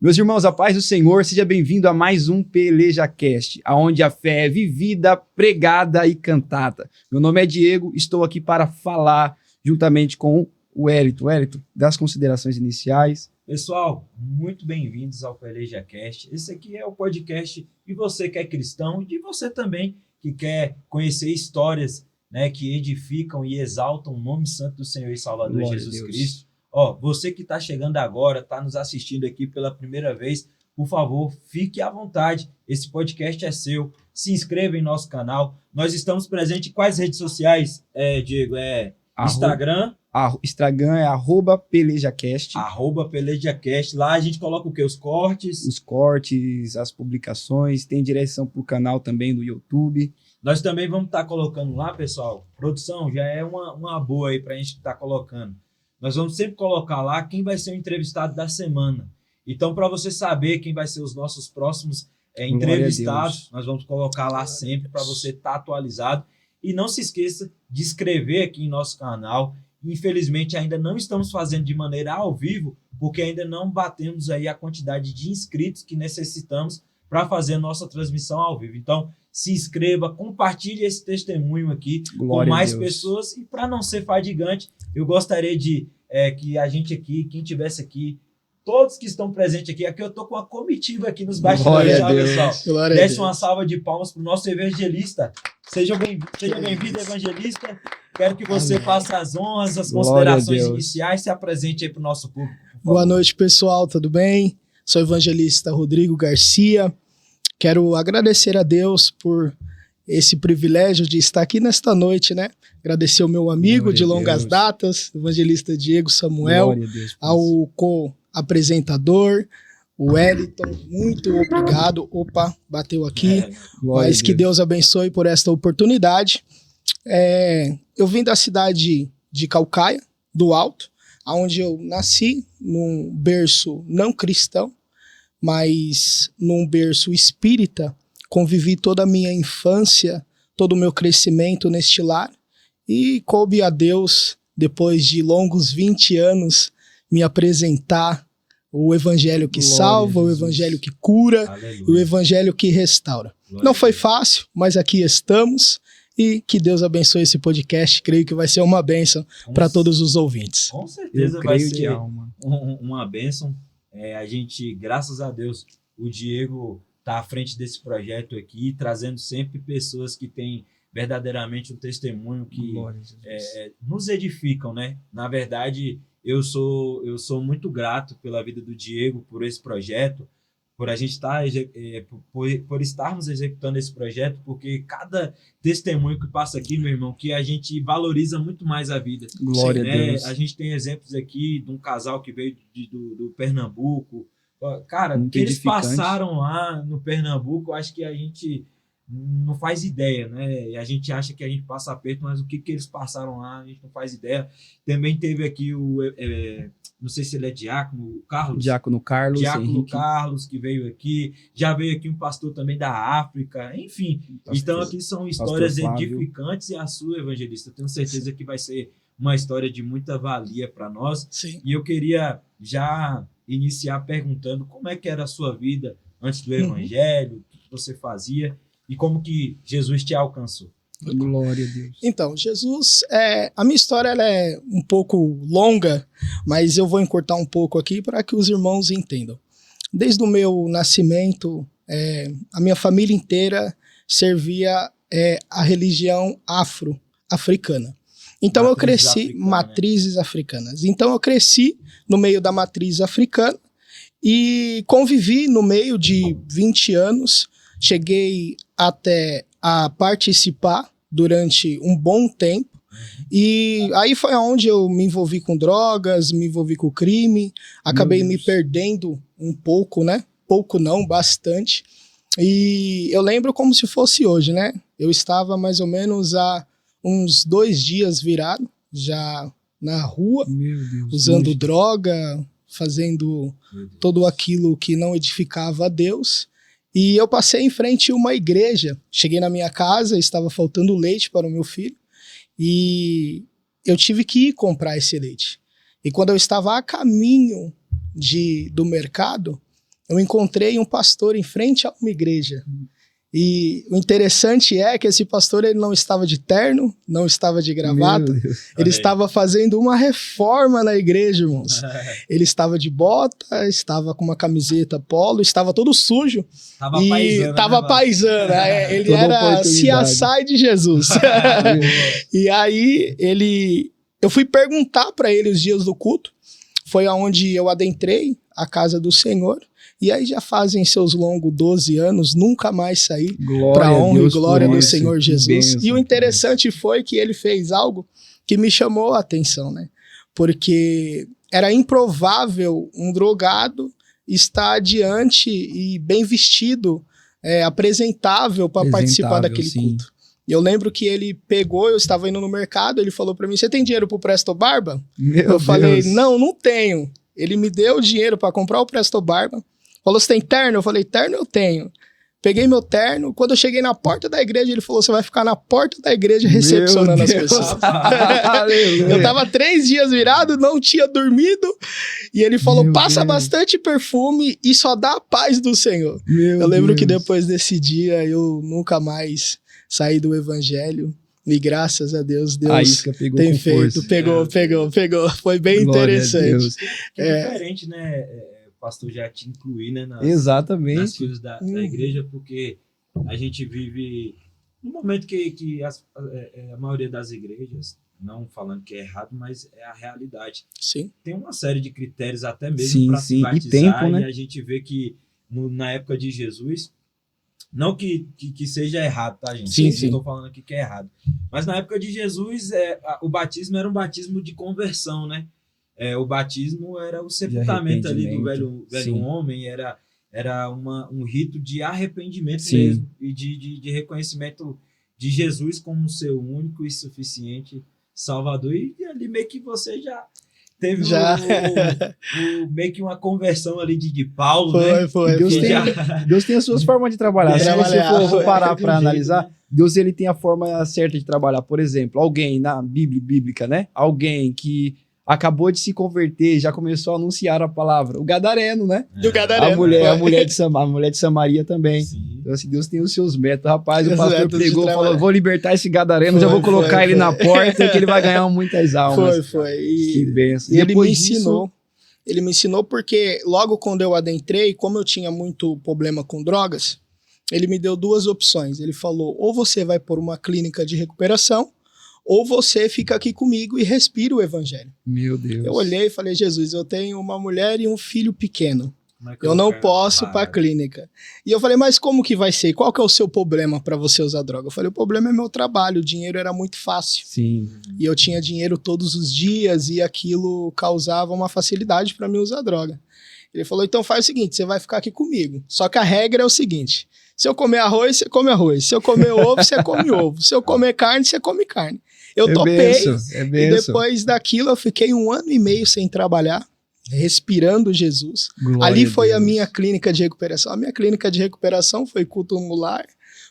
Meus irmãos, a paz do Senhor, seja bem-vindo a mais um PelejaCast, onde a fé é vivida, pregada e cantada. Meu nome é Diego, estou aqui para falar juntamente com o Wellington. Wellington, das considerações iniciais. Pessoal, muito bem-vindos ao PelejaCast. Esse aqui é o podcast de você que é cristão e de você também que quer conhecer histórias, né, que edificam e exaltam o nome santo do Senhor e Salvador Glória Jesus Cristo. Você que está chegando agora, está nos assistindo aqui pela primeira vez, por favor, fique à vontade. Esse podcast é seu. Se inscreva em nosso canal. Nós estamos presentes em quais redes sociais, Diego? Instagram. Instagram é @PelejaCast. @PelejaCast. Lá a gente coloca o quê? Os cortes. Os cortes, as publicações, tem direção para o canal também do YouTube. Nós também vamos estar colocando lá, pessoal. Produção já é uma boa aí para a gente estar colocando. Nós vamos sempre colocar lá quem vai ser o entrevistado da semana. Então, para você saber quem vai ser os nossos próximos entrevistados, nós vamos colocar lá sempre para você estar atualizado. E não se esqueça de inscrever aqui em nosso canal. Infelizmente, ainda não estamos fazendo de maneira ao vivo, porque ainda não batemos aí a quantidade de inscritos que necessitamos para fazer a nossa transmissão ao vivo. Então, se inscreva, compartilhe esse testemunho aqui com mais pessoas. E para não ser fadigante, eu gostaria de que a gente aqui, quem estivesse aqui, todos que estão presentes aqui eu estou com uma comitiva aqui nos bastidores, já, pessoal. Desce uma salva de palmas para o nosso evangelista. Seja bem-vindo, evangelista. Quero que você faça as honras, as considerações iniciais, se apresente aí para o nosso público. Boa noite, pessoal, tudo bem? Sou o evangelista Rodrigo Garcia. Quero agradecer a Deus por esse privilégio de estar aqui nesta noite, né? Agradecer ao meu amigo de longas datas, evangelista Diego Samuel, ao co-apresentador, o Wellington, muito obrigado. Opa, bateu aqui. Mas que Deus abençoe por esta oportunidade. Eu vim da cidade de Caucaia, do Alto, onde eu nasci num berço não cristão, mas num berço espírita. Convivi toda a minha infância, todo o meu crescimento neste lar, e coube a Deus, depois de longos 20 anos, me apresentar o evangelho que salva, o evangelho que cura, o evangelho que restaura. Não foi fácil, mas aqui estamos, e que Deus abençoe esse podcast. Creio que vai ser uma bênção para todos os ouvintes. Com certeza vai ser uma bênção. A gente, graças a Deus, o Diego está à frente desse projeto aqui, trazendo sempre pessoas que têm verdadeiramente um testemunho que nos edificam, né? Na verdade, eu sou muito grato pela vida do Diego, por esse projeto, por a gente por estarmos executando esse projeto, porque cada testemunho que passa aqui, meu irmão, que a gente valoriza muito mais a vida. Glória a Deus. A gente tem exemplos aqui de um casal que veio do Pernambuco. Cara, muito o que eles edificante. passaram lá no Pernambuco, eu acho que a gente não faz ideia, né? E a gente acha que a gente passa aperto, mas o que eles passaram lá, a gente não faz ideia. Também teve aqui não sei se ele é diácono Carlos, Diácono Carlos, que veio aqui. Já veio aqui um pastor também da África, enfim. Então aqui são histórias edificantes, e a sua, evangelista, eu tenho certeza que vai ser uma história de muita valia para nós. Sim. E eu queria já iniciar perguntando como é que era a sua vida antes do evangelho, o que você fazia e como que Jesus te alcançou. Glória a Deus. Então, Jesus, a minha história ela é um pouco longa, mas eu vou encurtar um pouco aqui para que os irmãos entendam. Desde o meu nascimento, a minha família inteira servia a religião afro-africana. Então eu cresci, matrizes africanas. Então eu cresci no meio da matriz africana e convivi no meio de 20 anos. Cheguei até a participar durante um bom tempo. E aí foi onde eu me envolvi com drogas, me envolvi com crime. Acabei me perdendo um pouco, né? Pouco não, bastante. E eu lembro como se fosse hoje, né? Eu estava mais ou menos há uns 2 dias virado, já na rua, usando droga, fazendo tudo aquilo que não edificava a Deus. E eu passei em frente a uma igreja, cheguei na minha casa, estava faltando leite para o meu filho, e eu tive que ir comprar esse leite. E quando eu estava a caminho do mercado, eu encontrei um pastor em frente a uma igreja. E o interessante é que esse pastor ele não estava de terno, não estava de gravata, ele estava fazendo uma reforma na igreja, irmãos. Ele estava de bota, estava com uma camiseta polo, estava todo sujo. Tava paisando. Ele era CSI de Jesus. E aí eu fui perguntar para ele os dias do culto, foi aonde eu adentrei a casa do Senhor. E aí já fazem seus longos 12 anos, nunca mais saí para a honra e glória do Senhor Jesus. E o interessante foi que ele fez algo que me chamou a atenção, né? Porque era improvável um drogado estar diante e bem vestido, apresentável para participar daquele culto. E eu lembro que ele pegou, eu estava indo no mercado, ele falou para mim, você tem dinheiro pro Presto Barba? Eu falei, não tenho. Ele me deu o dinheiro para comprar o Presto Barba. Falou, você tem terno? Eu falei, terno eu tenho. Peguei meu terno. Quando eu cheguei na porta da igreja, ele falou, você vai ficar na porta da igreja recepcionando as pessoas. Eu tava 3 dias virado, não tinha dormido. E ele falou, passa bastante perfume e só dá a paz do Senhor. Eu lembro que depois desse dia, eu nunca mais saí do evangelho. E graças a Deus, Deus tem feito. Pegou. Foi bem interessante. É diferente, né? O pastor já te incluir, né, exatamente. Nas coisas da igreja, porque a gente vive no momento que a maioria das igrejas, não falando que é errado, mas é a realidade. Sim. Tem uma série de critérios até mesmo para se batizar, e tempo, né? E a gente vê que na época de Jesus, não que seja errado, tá, gente? Sim. Estou falando aqui que é errado. Mas na época de Jesus, o batismo era um batismo de conversão, né? O batismo era o sepultamento ali do velho homem, era um rito de arrependimento mesmo, e de reconhecimento de Jesus como seu único e suficiente Salvador. E ali meio que você já teve meio que uma conversão ali de Paulo, né? Deus tem as suas formas de trabalhar. Se você for parar para analisar, Deus ele tem a forma certa de trabalhar. Por exemplo, alguém na Bíblia bíblica, né? Alguém que acabou de se converter, já começou a anunciar a palavra. O gadareno, né? Do gadareno. A mulher de Samaria também. Sim. Então, assim, Deus tem os seus métodos. Rapaz, o pastor pregou, falou, vou libertar esse gadareno, já vou colocar ele na porta, que ele vai ganhar muitas almas. Foi. Que bênção. E ele me ensinou. Ele me ensinou porque logo quando eu adentrei, como eu tinha muito problema com drogas, ele me deu 2 opções. Ele falou, ou você vai por uma clínica de recuperação, ou você fica aqui comigo e respira o evangelho. Meu Deus. Eu olhei e falei, Jesus, eu tenho uma mulher e um filho pequeno. Eu não posso ir para a clínica. E eu falei, mas como que vai ser? Qual que é o seu problema para você usar droga? Eu falei, o problema é meu trabalho, o dinheiro era muito fácil. Sim. E eu tinha dinheiro todos os dias e aquilo causava uma facilidade para mim usar droga. Ele falou, então faz o seguinte, você vai ficar aqui comigo. Só que a regra é o seguinte, se eu comer arroz, você come arroz. Se eu comer ovo, você come ovo. Se eu comer carne, você come carne. Eu topei, e depois daquilo eu fiquei 1 ano e meio sem trabalhar, respirando Jesus. Glória ali foi a minha clínica de recuperação. A minha clínica de recuperação foi culto no lar,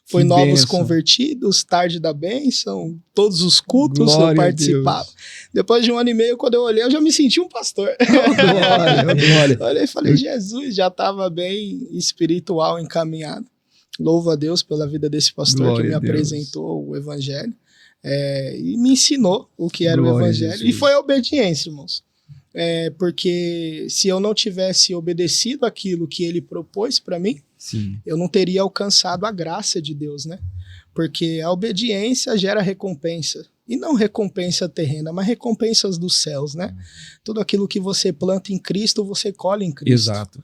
foi que novos bênção. Tarde da bênção, todos os cultos eu participava. Depois de 1 ano e meio, quando eu olhei, eu já me senti um pastor. Glória. Olhei e falei, Jesus, já estava bem espiritual, encaminhado. Louvo a Deus pela vida desse pastor que me apresentou o evangelho. E me ensinou o que era o evangelho. E foi a obediência, irmãos. Porque se eu não tivesse obedecido aquilo que ele propôs para mim, eu não teria alcançado a graça de Deus, né? Porque a obediência gera recompensa. E não recompensa terrena, mas recompensas dos céus, né? Tudo aquilo que você planta em Cristo, você colhe em Cristo. Exato.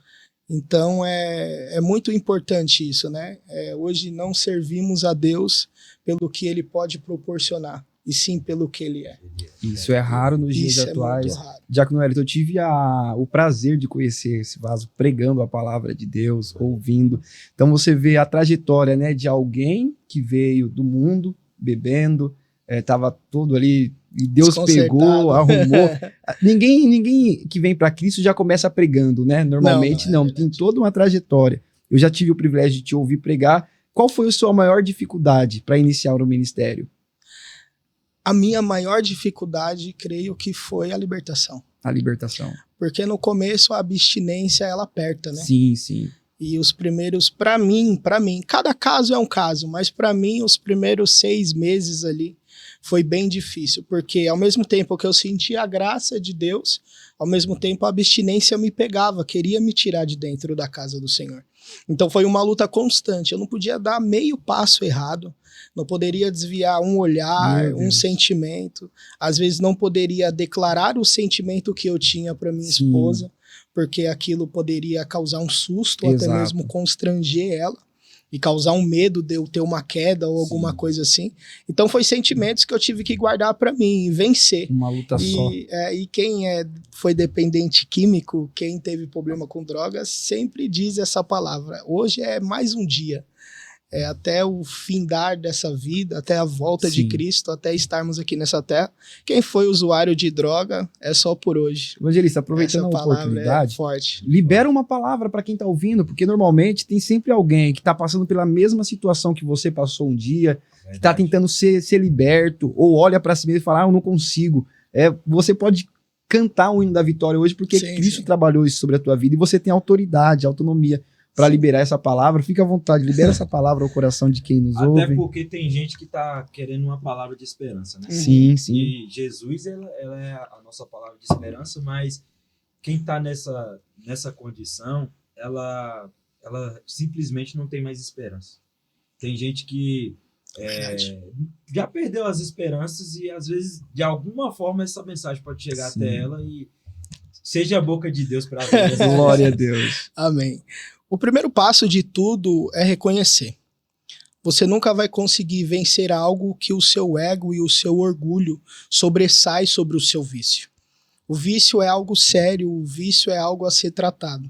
Então é muito importante isso, né? Hoje não servimos a Deus pelo que ele pode proporcionar, e sim pelo que ele é. Isso é raro nos dias atuais. Diácono Wellington, eu tive o prazer de conhecer esse vaso pregando a palavra de Deus, ouvindo. Então você vê a trajetória, né, de alguém que veio do mundo bebendo, estava todo ali, e Deus pegou, arrumou. Ninguém que vem para Cristo já começa pregando, né? Normalmente não, tem toda uma trajetória. Eu já tive o privilégio de te ouvir pregar. Qual foi a sua maior dificuldade para iniciar o ministério? A minha maior dificuldade, creio que foi a libertação. A libertação. Porque no começo a abstinência, ela aperta, né? Sim, sim. E os primeiros, para mim, cada caso é um caso, mas para mim os primeiros 6 meses ali foi bem difícil, porque ao mesmo tempo que eu sentia a graça de Deus, ao mesmo tempo a abstinência me pegava, queria me tirar de dentro da casa do Senhor. Então foi uma luta constante, eu não podia dar meio passo errado, não poderia desviar um olhar, um sentimento, às vezes não poderia declarar o sentimento que eu tinha para minha esposa, porque aquilo poderia causar um susto, ou até mesmo constranger ela, e causar um medo de eu ter uma queda ou alguma coisa assim. Então foi sentimentos que eu tive que guardar para mim e vencer. Uma luta só. E quem foi dependente químico, quem teve problema com drogas, sempre diz essa palavra. Hoje é mais um dia. Até o findar dessa vida, até a volta de Cristo, até estarmos aqui nessa terra. Quem foi usuário de droga é só por hoje. Evangelista, aproveitando a oportunidade, forte. Libera uma palavra para quem está ouvindo, porque normalmente tem sempre alguém que está passando pela mesma situação que você passou um dia, que está tentando ser liberto, ou olha para si mesmo e fala, eu não consigo. Você pode cantar o hino da vitória hoje, porque Cristo trabalhou isso sobre a tua vida, e você tem autoridade, autonomia para liberar essa palavra. Fica à vontade, libera essa palavra ao coração de quem nos ouve. Até porque tem gente que tá querendo uma palavra de esperança, né? Sim. E Jesus, ela é a nossa palavra de esperança, mas quem tá nessa condição, ela simplesmente não tem mais esperança. Tem gente que já perdeu as esperanças e às vezes, de alguma forma, essa mensagem pode chegar até ela e seja a boca de Deus para ver. Glória a Deus. Amém. O primeiro passo de tudo é reconhecer. Você nunca vai conseguir vencer algo que o seu ego e o seu orgulho sobressai sobre o seu vício. O vício é algo sério, o vício é algo a ser tratado.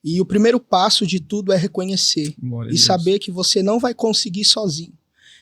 E o primeiro passo de tudo é reconhecer e saber que você não vai conseguir sozinho.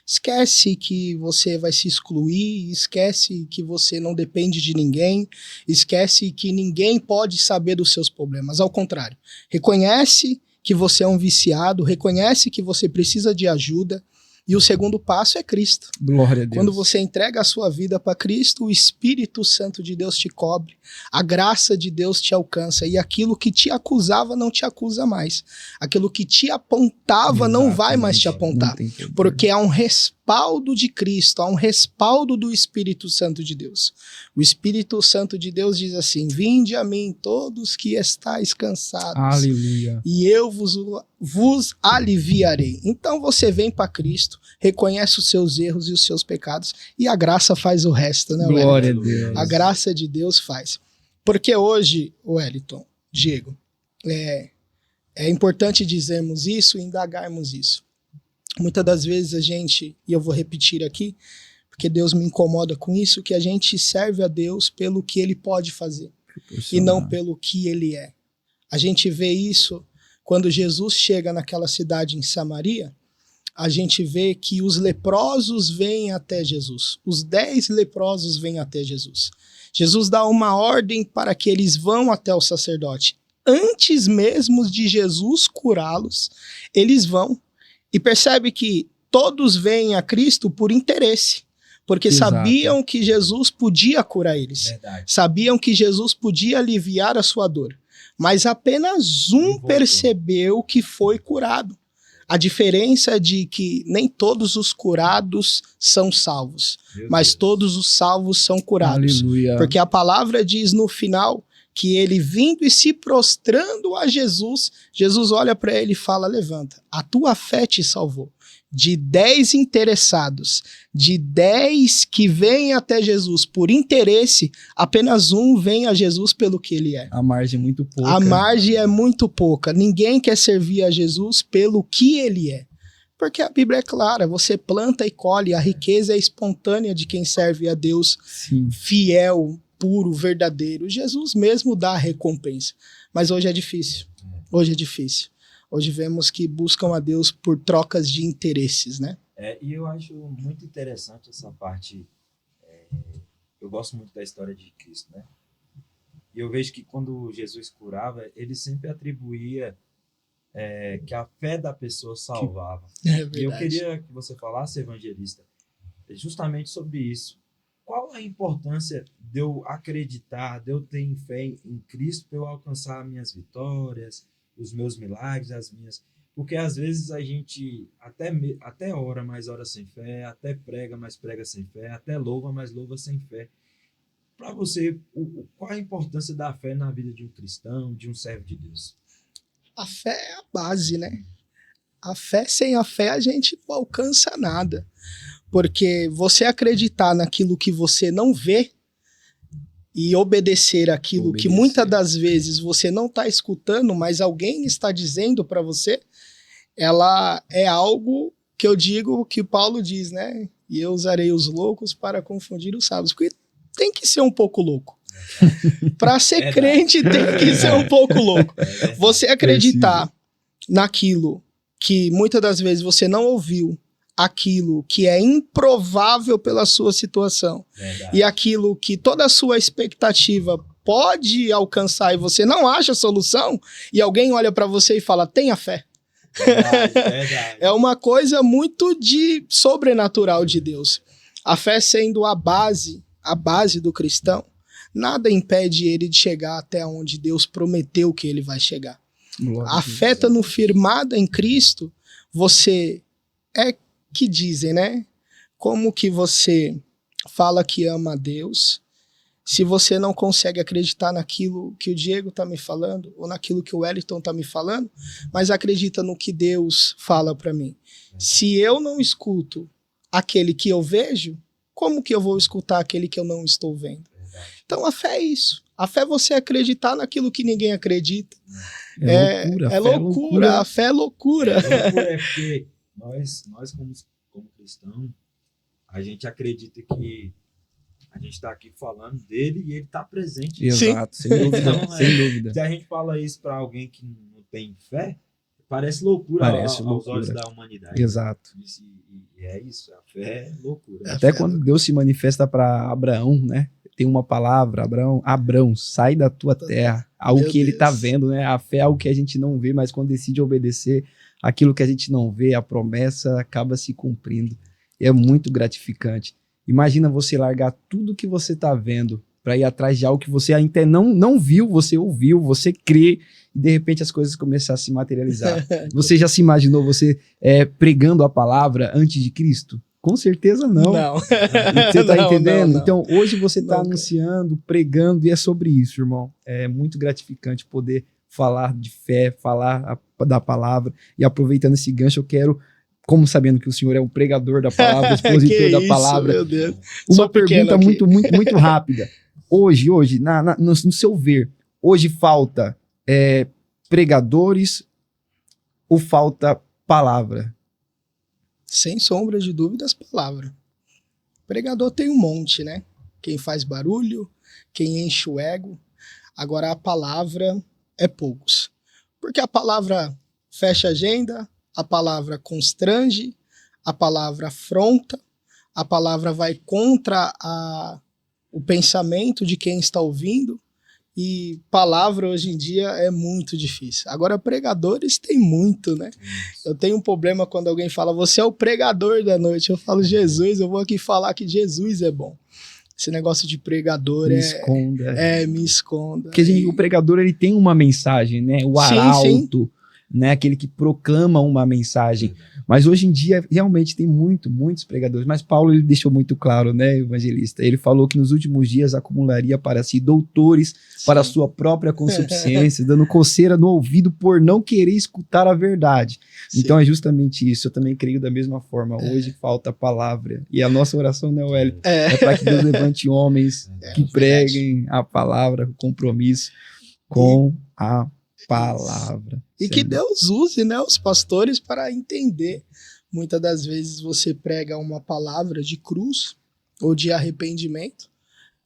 Esquece que você vai se excluir, esquece que você não depende de ninguém, esquece que ninguém pode saber dos seus problemas. Ao contrário, reconhece que você é um viciado, reconhece que você precisa de ajuda. E o segundo passo é Cristo. Glória a Deus. Quando você entrega a sua vida para Cristo, o Espírito Santo de Deus te cobre, a graça de Deus te alcança, e aquilo que te acusava não te acusa mais. Aquilo que te apontava não vai mais te apontar, porque há um respaldo de Cristo, há um respaldo do Espírito Santo de Deus. O Espírito Santo de Deus diz assim: vinde a mim todos que estáis cansados, aleluia, e eu vos aliviarei. Então você vem para Cristo, reconhece os seus erros e os seus pecados, e a graça faz o resto, né, Glória Wellington? a Deus. A graça de Deus faz. Porque hoje, Wellington, Diego, é importante dizermos isso e indagarmos isso. Muitas das vezes a gente, e eu vou repetir aqui, porque Deus me incomoda com isso, que a gente serve a Deus pelo que Ele pode fazer e não pelo que Ele é. A gente vê isso quando Jesus chega naquela cidade em Samaria. A gente vê que os leprosos vêm até Jesus. Os 10 leprosos vêm até Jesus. Jesus dá uma ordem para que eles vão até o sacerdote. Antes mesmo de Jesus curá-los, eles vão. E percebe que todos vêm a Cristo por interesse. Porque sabiam que Jesus podia curar eles. Verdade. Sabiam que Jesus podia aliviar a sua dor. Mas apenas um percebeu que foi curado. A diferença é de que nem todos os curados são salvos, mas todos os salvos são curados. Aleluia. Porque a palavra diz no final que ele vindo e se prostrando a Jesus, Jesus olha para ele e fala: levanta, a tua fé te salvou. De 10 interessados, de 10 que vêm até Jesus por interesse, apenas um vem a Jesus pelo que ele é. A margem é muito pouca. A margem é muito pouca. Ninguém quer servir a Jesus pelo que ele é. Porque a Bíblia é clara, você planta e colhe, a riqueza é espontânea de quem serve a Deus. Sim. Fiel, puro, verdadeiro. Jesus mesmo dá a recompensa. Mas hoje é difícil. Hoje é difícil. Hoje vemos que buscam a Deus por trocas de interesses, né? E eu acho muito interessante essa parte. Eu gosto muito da história de Cristo, né? E eu vejo que quando Jesus curava, ele sempre atribuía que a fé da pessoa salvava. É verdade. E eu queria que você falasse, evangelista, justamente sobre isso. qual a importância de eu acreditar, de eu ter fé em Cristo para eu alcançar minhas vitórias, os meus milagres, as minhas... Porque às vezes a gente até ora, mas ora sem fé, até prega, mas prega sem fé, até louva, mas louva sem fé. Para você, qual a importância da fé na vida de um cristão, de um servo de Deus? A fé é a base, né? A fé, sem a fé, a gente não alcança nada. Porque você acreditar naquilo que você não vê e obedecer aquilo que muitas das vezes você não está escutando, mas alguém está dizendo para você, ela é algo que eu digo, que Paulo diz, né? E eu usarei os loucos para confundir os sábios. Porque tem que ser um pouco louco. Para ser crente, tem que ser um pouco louco. Você acreditar naquilo que muitas das vezes você não ouviu, aquilo que é improvável pela sua situação, e aquilo que toda a sua expectativa pode alcançar e você não acha solução, e alguém olha para você e fala, tenha fé. Verdade. É uma coisa muito sobrenatural de Deus. A fé sendo a base do cristão, nada impede ele de chegar até onde Deus prometeu que ele vai chegar. A fé estando firmada em Cristo, você que dizem, né? Como que você fala que ama a Deus se você não consegue acreditar naquilo que o Diego tá me falando ou naquilo que o Wellington tá me falando, mas acredita no que Deus fala para mim. Se eu não escuto aquele que eu vejo, como que eu vou escutar aquele que eu não estou vendo? Então a fé é isso. A fé é você acreditar naquilo que ninguém acredita. É loucura. A fé é loucura. É porque nós como cristãos, a gente acredita que a gente está aqui falando dele e ele está presente. Exato, sem dúvida. Então, sem dúvida. Se a gente fala isso para alguém que não tem fé, parece loucura, aos olhos da humanidade. Exato. E é isso, a fé é loucura. Até quando Deus se manifesta para Abraão, né? Tem uma palavra, Abraão, sai da tua terra. Algo que ele está vendo, né? A fé é algo que a gente não vê, mas quando decide obedecer, aquilo que a gente não vê, a promessa acaba se cumprindo. É muito gratificante. Imagina você largar tudo que você está vendo para ir atrás de algo que você ainda não viu, você ouviu, você crê, e de repente as coisas começam a se materializar. Você já se imaginou você pregando a palavra antes de Cristo? Com certeza não. Você está entendendo? Não. Então, hoje você está anunciando, pregando, e é sobre isso, irmão. É muito gratificante poder falar de fé, falar da palavra. E aproveitando esse gancho, eu quero, como sabendo que o senhor é um pregador da palavra, expositor da palavra, meu Deus. Uma pergunta muito rápida. Hoje, no seu ver, hoje falta pregadores ou falta palavra? Sem sombra de dúvidas, palavra. Pregador tem um monte, né? Quem faz barulho, quem enche o ego. Agora a palavra é poucos. Porque a palavra fecha a agenda, a palavra constrange, a palavra afronta, a palavra vai contra o pensamento de quem está ouvindo. E palavra hoje em dia é muito difícil. Agora, pregadores tem muito, né? Eu tenho um problema quando alguém fala, você é o pregador da noite. Eu falo, Jesus, eu vou aqui falar que Jesus é bom. Esse negócio de pregador me esconda. Porque o pregador, ele tem uma mensagem, né? O arauto, né? Aquele que proclama uma mensagem. Mas hoje em dia, realmente, tem muitos pregadores. Mas Paulo, ele deixou muito claro, né, evangelista? Ele falou que nos últimos dias acumularia para si doutores para a sua própria consuficiência, dando coceira no ouvido por não querer escutar a verdade. Sim. Então é justamente isso. Eu também creio da mesma forma. Hoje falta palavra. E a nossa oração, né, Wellington? É para que Deus levante homens que preguem a palavra, o compromisso com a palavra. E que Deus use, né, os pastores para entender. Muitas das vezes você prega uma palavra de cruz ou de arrependimento.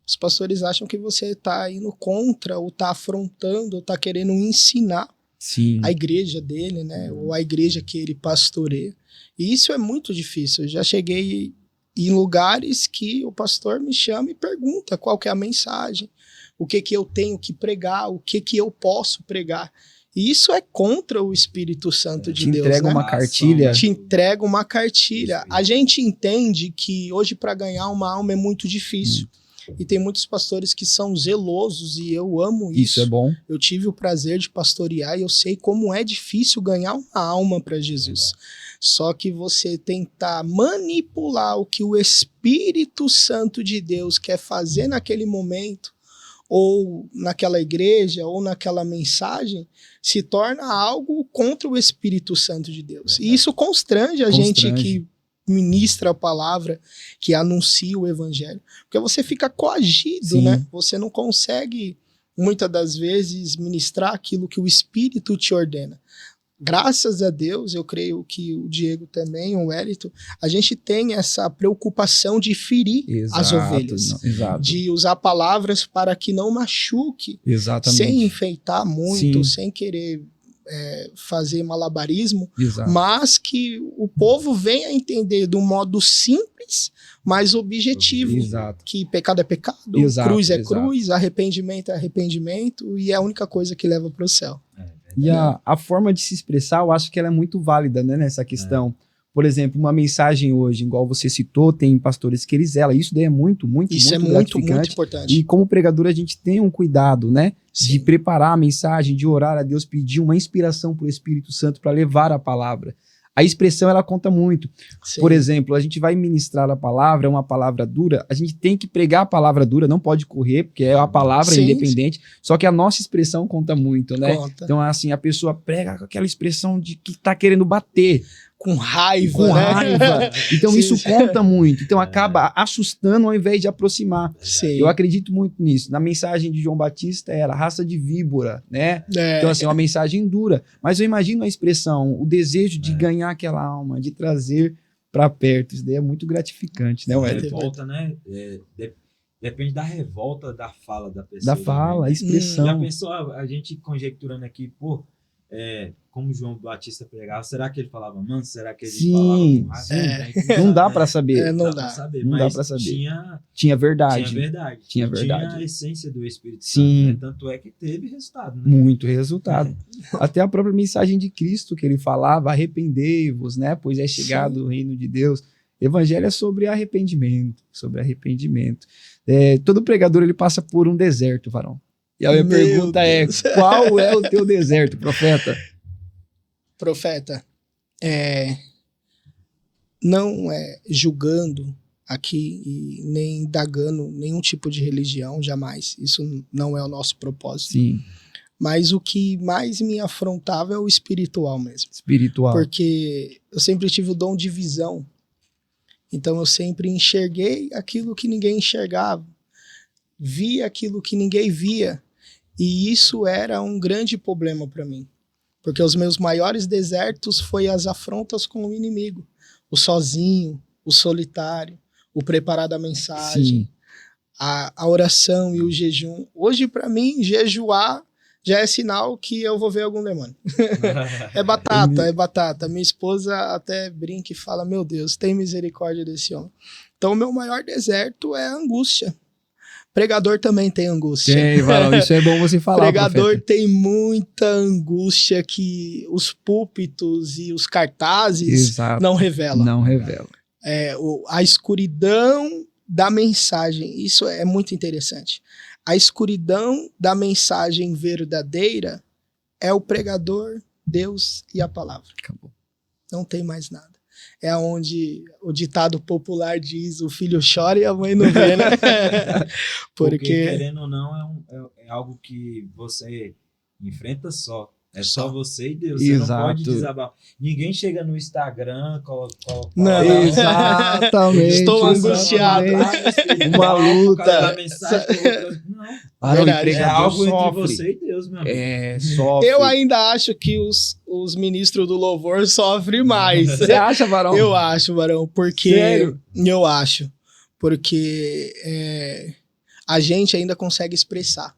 Os pastores acham que você está indo contra ou está afrontando ou está querendo ensinar a igreja dele, né, ou a igreja que ele pastoreia. E isso é muito difícil. Eu já cheguei em lugares que o pastor me chama e pergunta qual que é a mensagem, o que eu tenho que pregar, o que eu posso pregar. E isso é contra o Espírito Santo de Te Deus, entrega né? uma cartilha. Te entrega uma cartilha. A gente entende que hoje para ganhar uma alma é muito difícil. E tem muitos pastores que são zelosos e eu amo isso. Isso é bom. Eu tive o prazer de pastorear e eu sei como é difícil ganhar uma alma para Jesus. Só que você tentar manipular o que o Espírito Santo de Deus quer fazer naquele momento, ou naquela igreja, ou naquela mensagem, se torna algo contra o Espírito Santo de Deus. E isso constrange a gente que ministra a palavra, que anuncia o evangelho. Porque você fica coagido, Sim. né? Você não consegue, muitas das vezes, ministrar aquilo que o Espírito te ordena. Graças a Deus, eu creio que o Diego também, o Wellington, a gente tem essa preocupação de ferir as ovelhas. Exato. De usar palavras para que não machuque, Exatamente. sem enfeitar muito, Sim. sem querer fazer malabarismo, Exato. mas que o povo venha entender de um modo simples, mas objetivo. Exato. Que pecado é pecado, Exato, cruz é exato. cruz, arrependimento é arrependimento, e é a única coisa que leva para o céu. E a forma de se expressar, eu acho que ela é muito válida, né, nessa questão. Por exemplo, uma mensagem hoje, igual você citou, tem pastores que eles zelam. Isso daí é muito Isso muito é muito gratificante. importante. E como pregador, a gente tem um cuidado, né? Sim. De preparar a mensagem, de orar a Deus, pedir uma inspiração para o Espírito Santo para levar a palavra. A expressão, ela conta muito. Sim. Por exemplo, a gente vai ministrar a palavra, é uma palavra dura, a gente tem que pregar a palavra dura, não pode correr, porque é a palavra Sim, independente, só que a nossa expressão conta muito, né? Conta. Então, assim, a pessoa prega com aquela expressão de que tá querendo bater, Com raiva, com né? raiva. Então, Sim, isso sim. conta muito. Então, acaba assustando ao invés de aproximar. Sim. Eu acredito muito nisso. Na mensagem de João Batista era raça de víbora, né? É. Então, assim, é uma mensagem dura. Mas eu imagino a expressão, o desejo de ganhar aquela alma, de trazer para perto. Isso daí é muito gratificante, né, Wellington? Revolta, né? Depende da revolta da fala da pessoa. Da fala, a né? expressão. Já pensou, a gente conjecturando aqui, pô, como João Batista pregava, será que ele falava manso? Será que ele falava com raiva? Sim. A gente não Não sabe, dá né? para saber. Não Dá dá. pra saber, Não dá mas pra saber. Tinha Tinha verdade. verdade. Tinha E verdade. Tinha a essência do Espírito Sim. Santo, né? Tanto é que teve resultado, né? Muito resultado. Até a própria mensagem de Cristo que ele falava, arrependei-vos, né? Pois é chegado o reino de Deus. Evangelho é sobre arrependimento, sobre arrependimento. Todo pregador ele passa por um deserto, varão. E a minha Meu pergunta Deus. é, qual é o teu deserto, profeta? Profeta, não é julgando aqui e nem indagando nenhum tipo de religião, jamais. Isso não é o nosso propósito. Sim, Mas o que mais me afrontava é o espiritual mesmo. espiritual. Porque eu sempre tive o dom de visão. Então eu sempre enxerguei aquilo que ninguém enxergava. Vi aquilo que ninguém via. E isso era um grande problema para mim. Porque os meus maiores desertos foi as afrontas com o inimigo. O sozinho, o solitário, o preparar da mensagem, Sim, a oração e o jejum. Hoje, para mim, jejuar já é sinal que eu vou ver algum demônio. É batata, é batata. Minha esposa até brinca e fala, meu Deus, tem misericórdia desse homem. Então, o meu maior deserto é a angústia. Pregador também tem angústia. tem, varão. Isso é bom você falar, Pregador profeta. tem muita angústia que os púlpitos e os cartazes Exato. não revelam. Não revela. A escuridão da mensagem, isso é muito interessante. A escuridão da mensagem verdadeira é o pregador, Deus e a palavra. Acabou. Não tem mais nada. É onde o ditado popular diz, o filho chora e a mãe não vê, né? Porque, Porque querendo ou não, é algo que você enfrenta só. É só você e Deus. Você Exato. não pode desabar. Ninguém chega no Instagram, coloca Não. Exatamente. Estou angustiado. Uma luta. Não. Varão, Verdade. É empregador algo entre sofre. você e Deus, meu amigo. Sofre. eu ainda acho que os ministros do louvor sofrem mais. Você acha, varão? Eu acho, Varão, porque... Sério? Eu acho. Porque a gente ainda consegue expressar.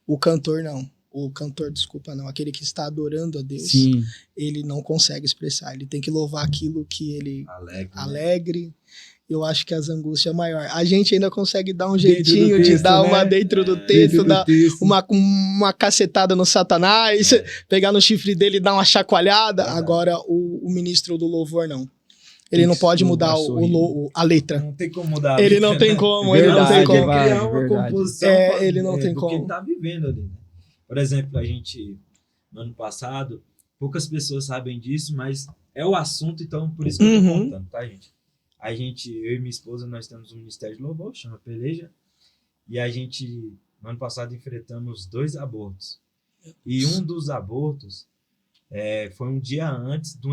O cantor não. O cantor, desculpa, não. Aquele que está adorando a Deus, Sim. ele não consegue expressar. Ele tem que louvar aquilo que ele Alegre. alegre. eu acho que as angústias é maior. A gente ainda consegue dar um Dentro do jeitinho de texto, dar uma né? dentro do Dentro texto, do dar texto. uma cacetada no Satanás, pegar no chifre dele e dar uma chacoalhada. Verdade. Agora, o ministro do louvor, não. Ele Tem não que pode louvar mudar sorrindo. a letra. Não tem como mudar. a Ele letra, não tem né? como, ele não tem Verdade, como. vai. criar uma verdade. composição Ele não tem do como. que ele tá vivendo ali. Né? Por exemplo, a gente, no ano passado, poucas pessoas sabem disso, mas é o assunto, então por isso que eu tô Uhum. contando, tá, gente? Eu e minha esposa, nós temos um ministério de louvor, chama Peleja, e a gente, no ano passado, enfrentamos 2 abortos. E um dos abortos foi um dia antes de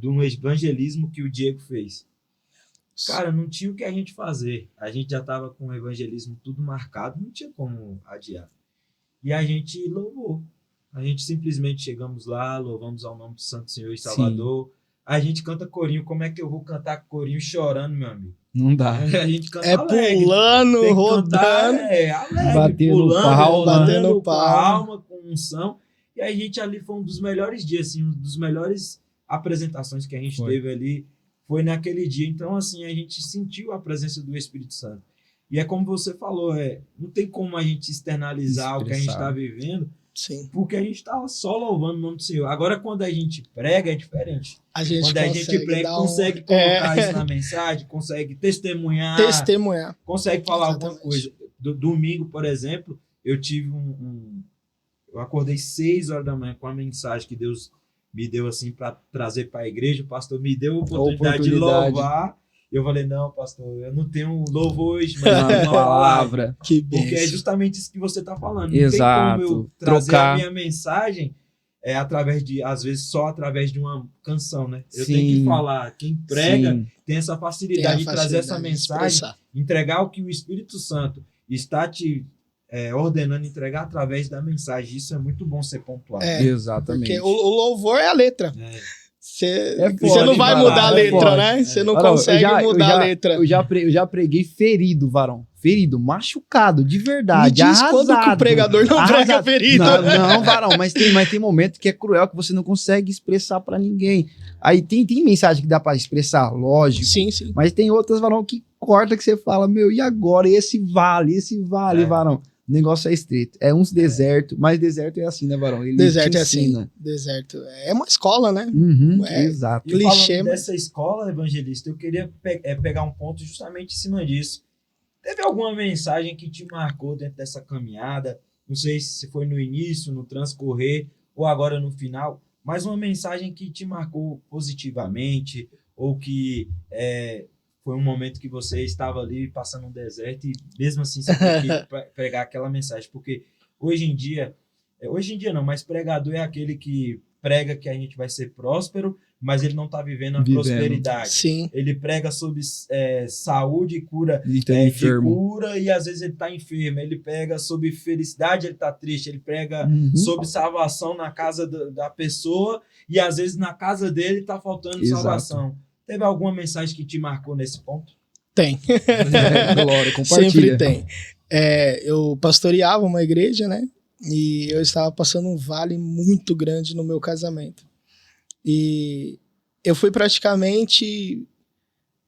um evangelismo que o Diego fez. Cara, não tinha o que a gente fazer. A gente já estava com o evangelismo tudo marcado, não tinha como adiar. E a gente louvou. A gente simplesmente chegamos lá, louvamos ao nome do Santo Senhor e Salvador. A gente canta corinho. Como é que eu vou cantar corinho chorando, meu amigo? Não dá. A gente canta É alegre. pulando, Tem que rodando. cantar, alegre, Batendo pulando, palma. rolando, Batendo com palma. a alma, com unção. E a gente ali foi um dos melhores dias, assim, um dos melhores apresentações que a gente Foi. teve ali. Foi naquele dia. Então, assim, a gente sentiu a presença do Espírito Santo. E é como você falou, não tem como a gente externalizar o que a gente está vivendo, Sim. porque a gente está só louvando o nome do Senhor. Agora, quando a gente prega, é diferente. A gente Quando a gente prega, dar consegue colocar isso na mensagem, consegue testemunhar, testemunhar. consegue falar alguma Exatamente. coisa. Domingo, por exemplo, eu tive eu acordei 6 horas da manhã com a mensagem que Deus me deu assim para trazer para a igreja. O pastor me deu a oportunidade de louvar. Eu falei, não, pastor, eu não tenho louvor hoje, mas eu tenho uma palavra. Que Porque é bênção. justamente isso que você está falando. Exato. Não tem como eu trazer Trocar. a minha mensagem através de, às vezes, só através de uma canção, né? Eu Sim. tenho que falar. Quem prega Sim. tem essa Tem a facilidade de trazer essa facilidade de mensagem, expressar. entregar o que o Espírito Santo está te ordenando entregar através da mensagem. Isso é muito bom ser pontual. Exatamente. Porque o louvor é a letra. É. Você foda, não vai Varão, mudar a é letra, foda. né? Você não Varão, consegue mudar a letra. Eu já preguei ferido, varão. Ferido, machucado, de Me verdade. diz quando que o arrasado. pregador não prega Arrasado. ferido. Não, varão, mas tem momento que é cruel, que você não consegue expressar pra ninguém. Aí tem mensagem que dá pra expressar, lógico. Sim, sim. Mas tem outras, varão, que corta, que você fala, meu, e agora? Esse vale, varão. O negócio é estreito. É uns deserto, mas deserto é assim, né, varão? Ele Deserto te é assim. ensina. Deserto é uma escola, né? Uhum, É. exato. E Clichê, falando mas- dessa escola evangelista, eu queria pegar um ponto justamente em cima disso. Teve alguma mensagem que te marcou dentro dessa caminhada? Não sei se foi no início, no transcorrer, ou agora no final, mas uma mensagem que te marcou positivamente, ou que foi um momento que você estava ali passando um deserto e mesmo assim você teve que pregar aquela mensagem. Porque hoje em dia não, mas pregador é aquele que prega que a gente vai ser próspero, mas ele não está vivendo a prosperidade. Sim. Ele prega sobre saúde e cura, Ele tá de enfermo. cura, e às vezes ele está enfermo. Ele prega sobre felicidade, ele está triste. Ele prega Uhum. sobre salvação na casa da pessoa, e às vezes na casa dele está faltando Exato. salvação. Teve alguma mensagem que te marcou nesse ponto? Tem. Glória, compartilha. Sempre tem. Eu pastoreava uma igreja, né? E eu estava passando um vale muito grande no meu casamento. E eu fui praticamente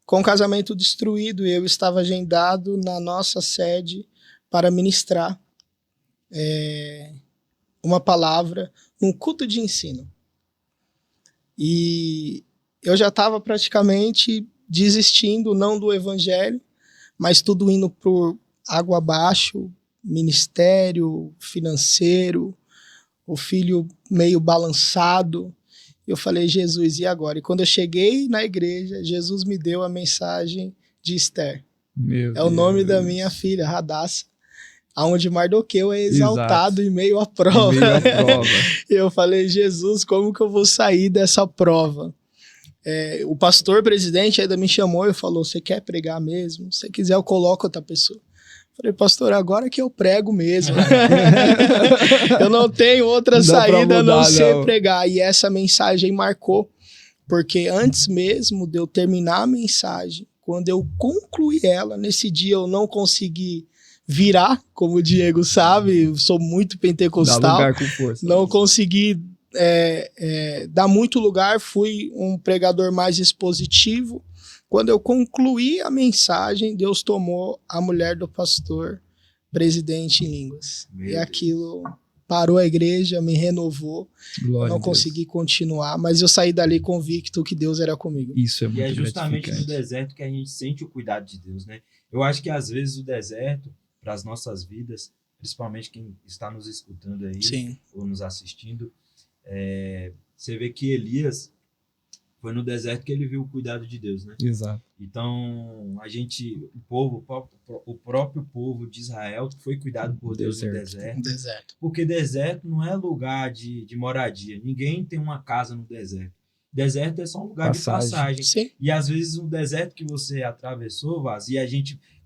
com o casamento destruído. E eu estava agendado na nossa sede para ministrar uma palavra, um culto de ensino. E eu já estava praticamente desistindo, não do evangelho, mas tudo indo por água abaixo, ministério, financeiro, o filho meio balançado. Eu falei, Jesus, e agora? E quando eu cheguei na igreja, Jesus me deu a mensagem de Esther. Meu É o nome Deus. da minha filha, Radassa, aonde Mardoqueu é exaltado em meio à Em prova. meio à prova. Eu falei, Jesus, como que eu vou sair dessa prova? O pastor presidente ainda me chamou e falou, você quer pregar mesmo? Se quiser, eu coloco outra pessoa. Falei, pastor, agora que eu prego mesmo. Eu não tenho outra Não dá pra saída a não mudar, ser não. pregar. E essa mensagem marcou, porque antes mesmo de eu terminar a mensagem, quando eu concluí ela, nesse dia eu não consegui virar, como o Diego sabe, eu sou muito Dá pentecostal. lugar com força. Não consegui dar muito lugar, fui um pregador mais expositivo, Quando eu concluí a mensagem, Deus tomou a mulher do pastor presidente em línguas. Meu E Deus. aquilo parou a igreja, me renovou. Glória Não a Deus. consegui continuar, mas eu saí dali convicto que Deus era comigo. Isso é muito E é justamente no gratificante. deserto que a gente sente o cuidado de Deus, né? Eu acho que às vezes o deserto, para as nossas vidas, principalmente quem está nos escutando aí Sim, ou nos assistindo, você vê que Elias foi no deserto que ele viu o cuidado de Deus, né? Exato. Então, o próprio povo de Israel foi cuidado por Deus no deserto. no deserto. Porque deserto não é lugar de moradia. Ninguém tem uma casa no deserto. Deserto é só um lugar Passagem. de passagem. Sim, E às vezes o deserto que você atravessou, Vaz, e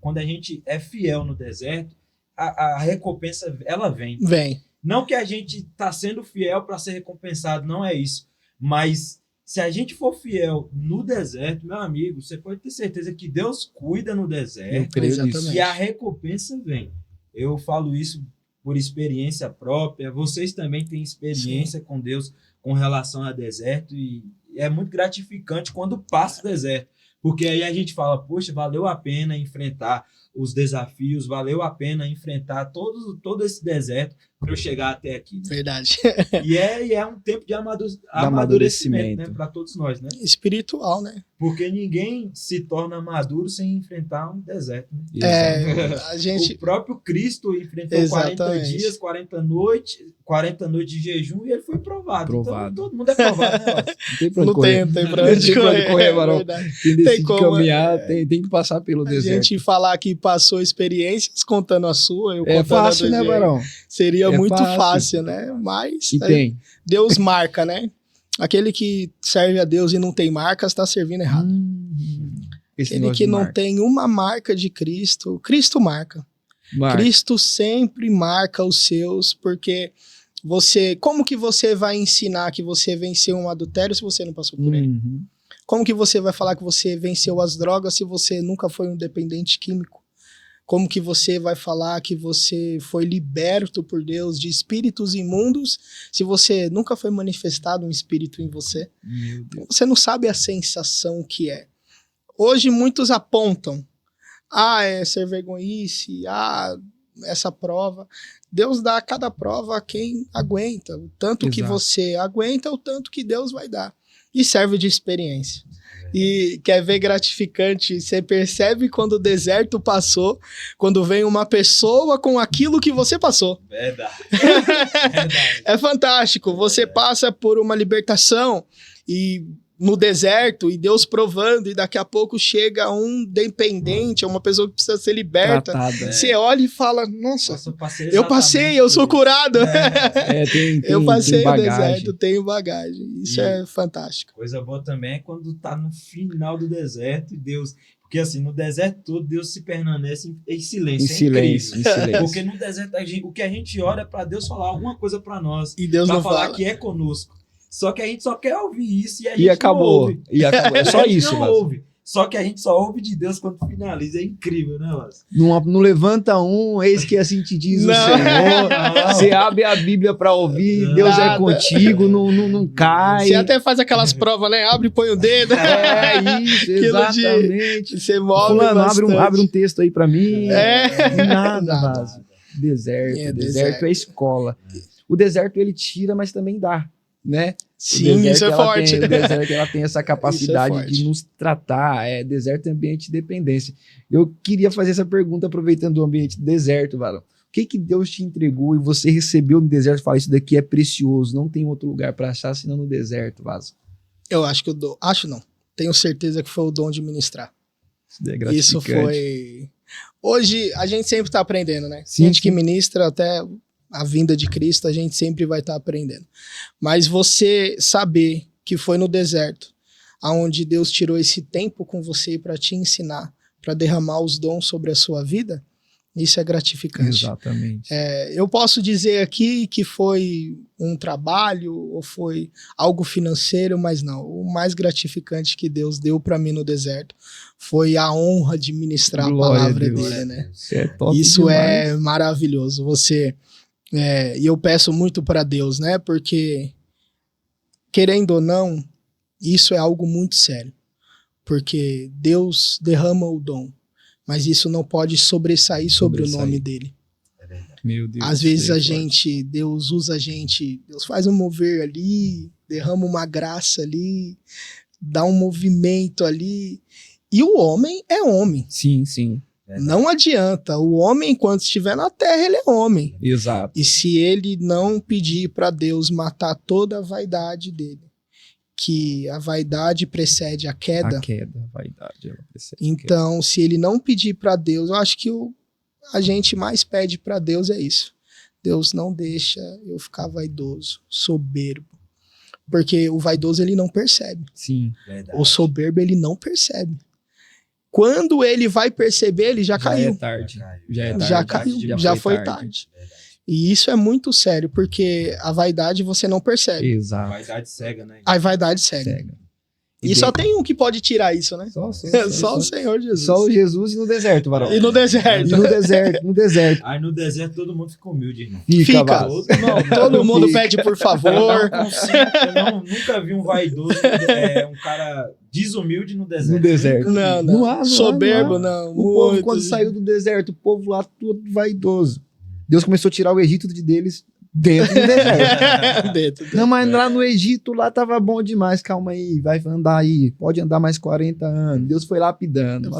quando a gente é fiel no deserto, a recompensa, ela vem. vem. Não que a gente está sendo fiel para ser recompensado, não é isso. Mas se a gente for fiel no deserto, meu amigo, você pode ter certeza que Deus cuida no Eu deserto creio nisso. Exatamente. e a recompensa vem. Eu falo isso por experiência própria. Vocês também têm experiência com Deus com relação a deserto e é muito gratificante quando passa o deserto. Porque aí a gente fala, poxa, valeu a pena enfrentar os desafios, valeu a pena enfrentar todo esse deserto para eu chegar até aqui. Né? Verdade. E é um tempo de amadurecimento, amadurecimento. né, para todos nós, né? Espiritual, né? Porque ninguém se torna maduro sem enfrentar um deserto. Né? A gente... O próprio Cristo enfrentou Exatamente. 40 dias, 40 noites de jejum e ele foi provado. Provado. Então, todo mundo é provado, né? Lázaro? Não tem pra onde Não correr. tem pra Não onde tem pra onde correr, é Varão. verdade. Quem decide como, caminhar tem que passar pelo A deserto. gente falar que passou experiências contando a sua, eu É contando a fácil, do né, Diego. Varão? Seria É muito fácil. fácil, né? Mas E tem. Deus marca, né? Aquele que serve a Deus e não tem marcas está servindo errado. Esse Aquele negócio que de não marca. tem uma marca de Cristo, Cristo marca. Marca. Cristo sempre marca os seus, porque como que você vai ensinar que você venceu um adultério se você não passou por ele? Uhum. Como que você vai falar que você venceu as drogas se você nunca foi um dependente químico? Como que você vai falar que você foi liberto por Deus de espíritos imundos se você nunca foi manifestado um espírito em você? Meu Deus. Você não sabe a sensação que é. Hoje muitos apontam, é ser vergonhice, essa prova. Deus dá a cada prova a quem aguenta. O tanto que Exato. você aguenta, o tanto que Deus vai dar. E serve de experiência. E quer ver gratificante, você percebe quando o deserto passou, quando vem uma pessoa com aquilo que você passou. Verdade. Verdade. É fantástico, você passa por uma libertação e no deserto, e Deus provando, e daqui a pouco chega um dependente, uma pessoa que precisa ser liberta. Tratada. Você olha e fala, nossa, Nossa, eu passei eu passei, exatamente eu sou por isso. curado. Tem Eu passei o bagagem. deserto, tenho bagagem. Isso E- é fantástico. Coisa boa também é quando tá no final do deserto e Deus... Porque assim, no deserto todo, Deus se permanece em silêncio. Em É silêncio, incrível. em silêncio. Porque no deserto, o que a gente ora é para Deus falar alguma coisa para nós. E Deus Pra não falar fala. que é conosco. Só que a gente só quer ouvir isso e a gente E não acabou. ouve. E acabou. É só A gente isso, não Lázaro. ouve. Só que a gente só ouve de Deus quando finaliza. É incrível, né, Lázaro? Não levanta eis que assim te diz o Não. Senhor. Você abre a Bíblia para ouvir, Deus é Nada. contigo, não cai. Você até faz aquelas provas, né? Abre e põe o dedo. É isso, Aquilo de- exatamente. Você move Fulano, bastante. abre um texto aí para mim. É. Nada, Nada. Lázaro. Deserto, É, deserto é escola. O deserto ele tira, mas também dá, né? O Sim, deserto, isso é ela forte. Tem, o deserto ela tem essa capacidade forte. de nos tratar. Deserto é ambiente de dependência. Eu queria fazer essa pergunta aproveitando o ambiente do deserto, Varão. O que Deus te entregou e você recebeu no deserto e fala, isso daqui é precioso, não tem outro lugar para achar senão no deserto, Vaso. Eu acho que eu dou. Acho não. Tenho certeza que foi o dom de ministrar. Isso é gratificante. Isso foi. Hoje a gente sempre está aprendendo, né? Sim, Gente que sim. ministra até a vinda de Cristo, a gente sempre vai estar aprendendo. Mas você saber que foi no deserto, aonde Deus tirou esse tempo com você para te ensinar, para derramar os dons sobre a sua vida, isso é gratificante. Exatamente. Eu posso dizer aqui que foi um trabalho ou foi algo financeiro, mas não. O mais gratificante que Deus deu para mim no deserto foi a honra de ministrar Glória a palavra a Deus. dele, né? É top Isso demais. é maravilhoso. E eu peço muito para Deus, né? Porque, querendo ou não, isso é algo muito sério. porque Deus derrama o dom, mas isso não pode sobressair sobre o nome dele. Meu Deus. Às vezes Deus usa a gente, Deus faz um mover ali, derrama uma graça ali, dá um movimento ali, e o homem é homem. Sim, sim. Não adianta, o homem enquanto estiver na terra, ele é homem. Exato. E se ele não pedir para Deus matar toda a vaidade dele, que a vaidade precede a queda. A queda, a vaidade, ela precede. Então, se ele não pedir para Deus, eu acho que a gente mais pede para Deus é isso. Deus não deixa eu ficar vaidoso, soberbo. Porque o vaidoso ele não percebe. Sim. Verdade. O soberbo ele não percebe. Quando ele vai perceber, ele já caiu. Já é tarde. Já é tarde. Já caiu, já foi tarde. E isso é muito sério, porque a vaidade você não percebe. Exato. Vaidade cega, né? A vaidade cega. E só tem um que pode tirar isso, né? Só o Senhor Jesus. Só o Jesus e no deserto, varão. E no deserto. E no deserto. Aí no deserto todo mundo fica humilde, irmão. Fica. varão. Todo mundo pede por favor. Eu nunca vi um vaidoso, um cara desumilde no deserto. No deserto. Não há. Soberbo, não. O povo, quando saiu do deserto, o povo lá todo vaidoso. Deus começou a tirar o Egito deles dentro do deserto. Não, mas lá no Egito, lá tava bom demais. Calma aí, vai andar aí. Pode andar mais 40 anos. Deus foi lapidando.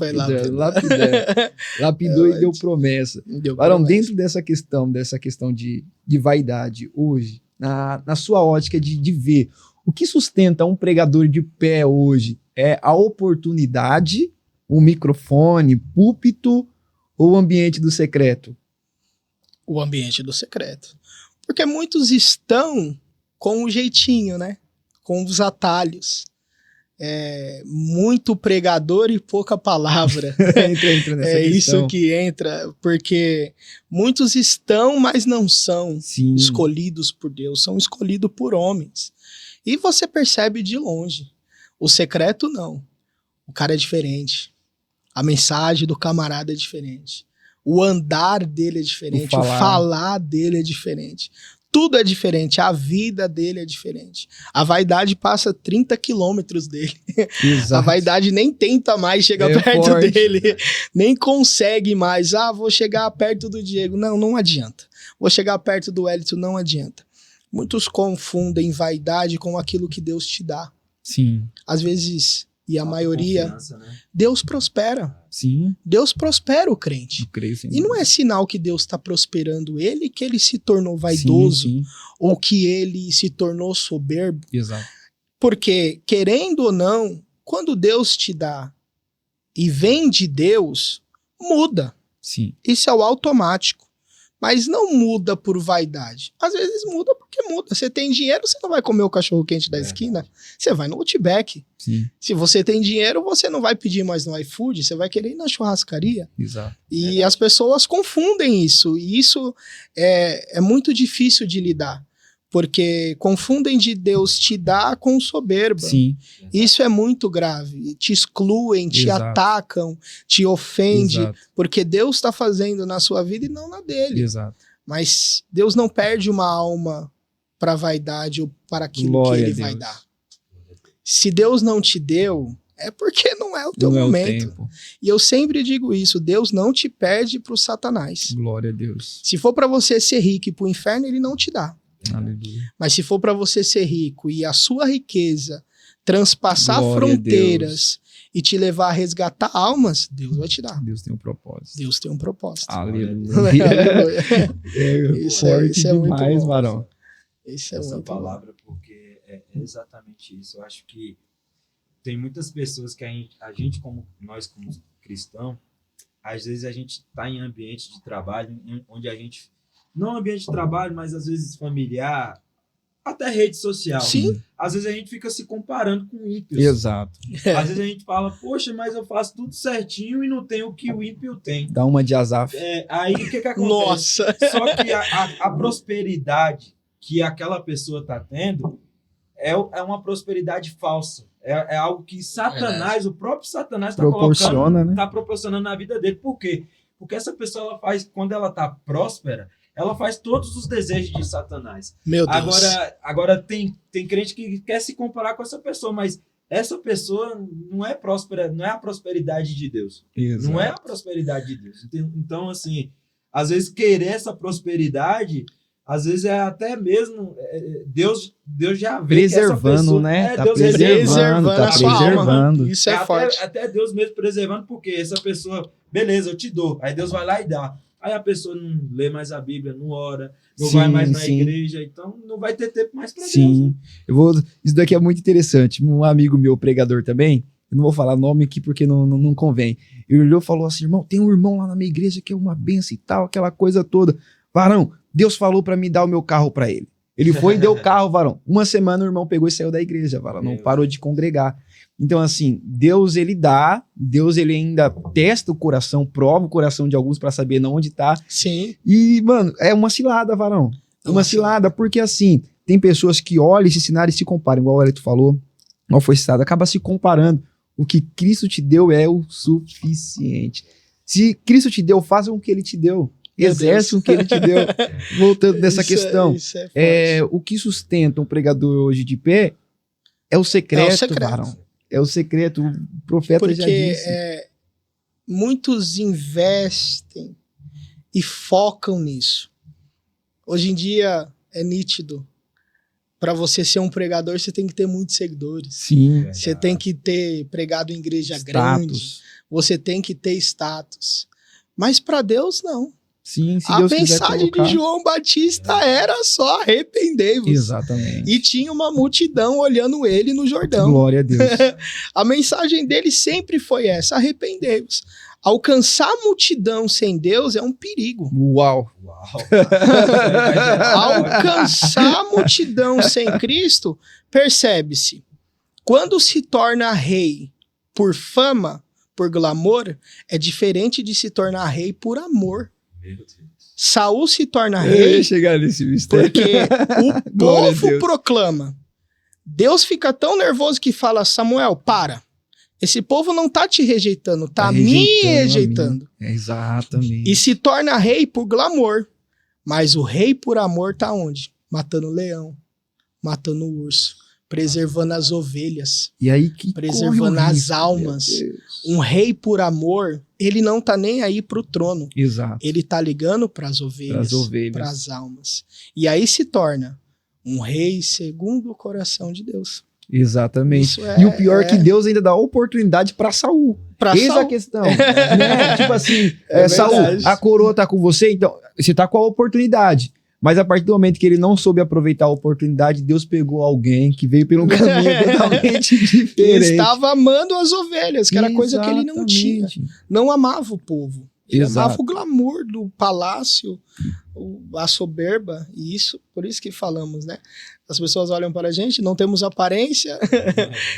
Lapidou e deu promessa. Varão, dentro dessa questão de vaidade hoje, na sua ótica de ver, o que sustenta um pregador de pé hoje é a oportunidade, o microfone, púlpito ou o ambiente do secreto? O ambiente do secreto. Porque muitos estão com o jeitinho, né? Com os atalhos. Muito pregador e pouca palavra. entra nessa questão. Isso que entra, porque muitos estão, mas não são escolhidos por Deus, são escolhidos por homens. E você percebe de longe. O secreto não. O cara é diferente. A mensagem do camarada é diferente. O andar dele é diferente, o falar dele é diferente. Tudo é diferente, a vida dele é diferente. A vaidade passa 30 quilômetros dele. Exato. A vaidade nem tenta mais chegar perto dele, nem consegue mais. Vou chegar perto do Diego. Não adianta. Vou chegar perto do Elito, não adianta. Muitos confundem vaidade com aquilo que Deus te dá. Sim. Às vezes, e a maioria, né? Deus prospera. Sim. Deus prospera o crente. Eu creio, sim. E não é sinal que Deus está prosperando ele, que ele se tornou vaidoso, sim. ou que ele se tornou soberbo. Exato. Porque, querendo ou não, quando Deus te dá e vem de Deus, muda. Sim. Isso é o automático. Mas não muda por vaidade. Às vezes muda porque muda. Você tem dinheiro, você não vai comer o cachorro-quente da esquina. Você vai no Outback. Sim. Se você tem dinheiro, você não vai pedir mais no iFood. Você vai querer ir na churrascaria. Exato. E as pessoas confundem isso. E isso é muito difícil de lidar. Porque confundem de Deus te dar com soberba. Sim. Isso é muito grave. Te excluem, te atacam, te ofendem. Porque Deus está fazendo na sua vida e não na dele. Exato. Mas Deus não perde uma alma para vaidade ou para aquilo Glória que ele vai dar. Se Deus não te deu, é porque não é o teu momento. E eu sempre digo isso, Deus não te perde para o Satanás. Glória a Deus. Se for para você ser rico e para o inferno, ele não te dá. Aleluia. Mas se for para você ser rico e a sua riqueza transpassar fronteiras e te levar a resgatar almas, Deus vai te dar. Deus tem um propósito. Deus tem um propósito. Aleluia. Isso é muito demais, bom. Varão. Isso é essa muito palavra, porque é exatamente isso. Eu acho que tem muitas pessoas que nós como cristão, às vezes a gente está em ambiente de trabalho onde a gente, não ambiente de trabalho, mas às vezes familiar, até rede social. Sim. Às vezes a gente fica se comparando com ímpios. Exato. Às vezes a gente fala, poxa, mas eu faço tudo certinho e não tenho o que o ímpio tem. Dá uma de Asaf. Aí o que acontece? Nossa! Só que a prosperidade que aquela pessoa está tendo é uma prosperidade falsa. É algo que Satanás, o próprio Satanás está proporcionando na vida dele. Por quê? Porque essa pessoa, ela faz, quando ela está próspera, ela faz todos os desejos de Satanás. Meu Deus. Agora tem crente que quer se comparar com essa pessoa, mas essa pessoa não é próspera, não é a prosperidade de Deus. Exato. Não é a prosperidade de Deus. Então, assim, às vezes querer essa prosperidade, às vezes é até mesmo Deus já vê que essa Preservando, pessoa, né? Tá Deus preservando, tá a sua alma. preservando. Isso é forte. até Deus mesmo preservando, porque essa pessoa, beleza, eu te dou. Aí Deus vai lá e dá. Aí a pessoa não lê mais a Bíblia, não ora, não vai mais na igreja, então não vai ter tempo mais para Deus. Sim. Né? Isso daqui é muito interessante. Um amigo meu, pregador também, eu não vou falar nome aqui porque não convém. Ele olhou e falou assim: irmão, tem um irmão lá na minha igreja que é uma benção e tal, aquela coisa toda. Varão, Deus falou para me dar o meu carro para ele. Ele foi e deu o carro, varão. Uma semana o irmão pegou e saiu da igreja, varão. Não parou de congregar. Então, assim, Deus ele dá, Deus ele ainda testa o coração, prova o coração de alguns para saber onde tá. Sim. E, mano, é uma cilada, varão. Uma cilada, porque assim, tem pessoas que olham esses sinais e se comparam, igual o Elito falou, não foi citado, acaba se comparando. O que Cristo te deu é o suficiente. Se Cristo te deu, faça o que ele te deu. Exerce o que ele te deu. Voltando nessa questão. O que sustenta um pregador hoje de pé é o secreto, varão. É o secreto. O profeta já disse. Porque muitos investem e focam nisso. Hoje em dia é nítido. Para você ser um pregador, você tem que ter muitos seguidores. Sim. Você tem que ter pregado em igreja grande. Você tem que ter status. Mas para Deus, não. Sim, se a Deus mensagem de João Batista era só arrependei-vos. Exatamente. E tinha uma multidão olhando ele no Jordão. Glória a Deus. A mensagem dele sempre foi essa: arrependei-vos. Alcançar a multidão sem Deus é um perigo. Uau. Alcançar a multidão sem Cristo, percebe-se. Quando se torna rei por fama, por glamour, é diferente de se tornar rei por amor. Saul se torna rei porque o povo proclama. Deus fica tão nervoso que fala: Samuel, para. Esse povo não tá te rejeitando, tá me rejeitando. Exatamente. E se torna rei por glamour. Mas o rei por amor tá onde? Matando o leão, matando o urso, preservando as ovelhas, e aí preservando as almas. Um rei por amor, ele não tá nem aí pro trono. Exato. Ele tá ligando pras ovelhas, pras almas. E aí se torna um rei segundo o coração de Deus. Exatamente. E o pior é que Deus ainda dá oportunidade para Saul. Eis a questão. Né? Tipo assim, Saul, a coroa tá com você, então você tá com a oportunidade. Mas a partir do momento que ele não soube aproveitar a oportunidade, Deus pegou alguém que veio pelo caminho totalmente diferente. Ele estava amando as ovelhas, que era coisa que ele não tinha. Não amava o povo. Ele amava o glamour do palácio, a soberba. E isso, por isso que falamos, né? As pessoas olham para a gente, não temos aparência.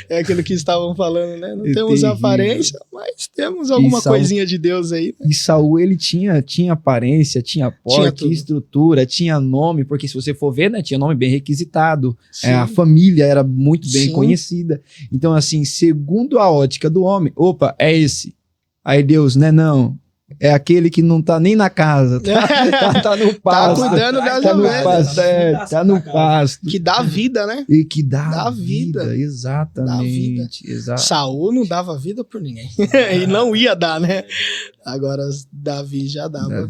É aquilo que estavam falando, né? Não temos aparência, mas temos alguma coisinha de Deus aí. Né? E Saul, ele tinha aparência, tinha porte, tinha estrutura, tinha nome, porque se você for ver, né, tinha nome bem requisitado. A família era muito bem conhecida. Então, assim, segundo a ótica do homem, opa, é esse. Aí Deus, né, não. É aquele que não tá nem na casa, tá no pasto. Tá cuidando das ovelhas. Tá no pasto. Que dá vida, né? E que dá vida. Exatamente. Dá vida. Saul não dava vida por ninguém. E não ia dar, né? Agora Davi já dava.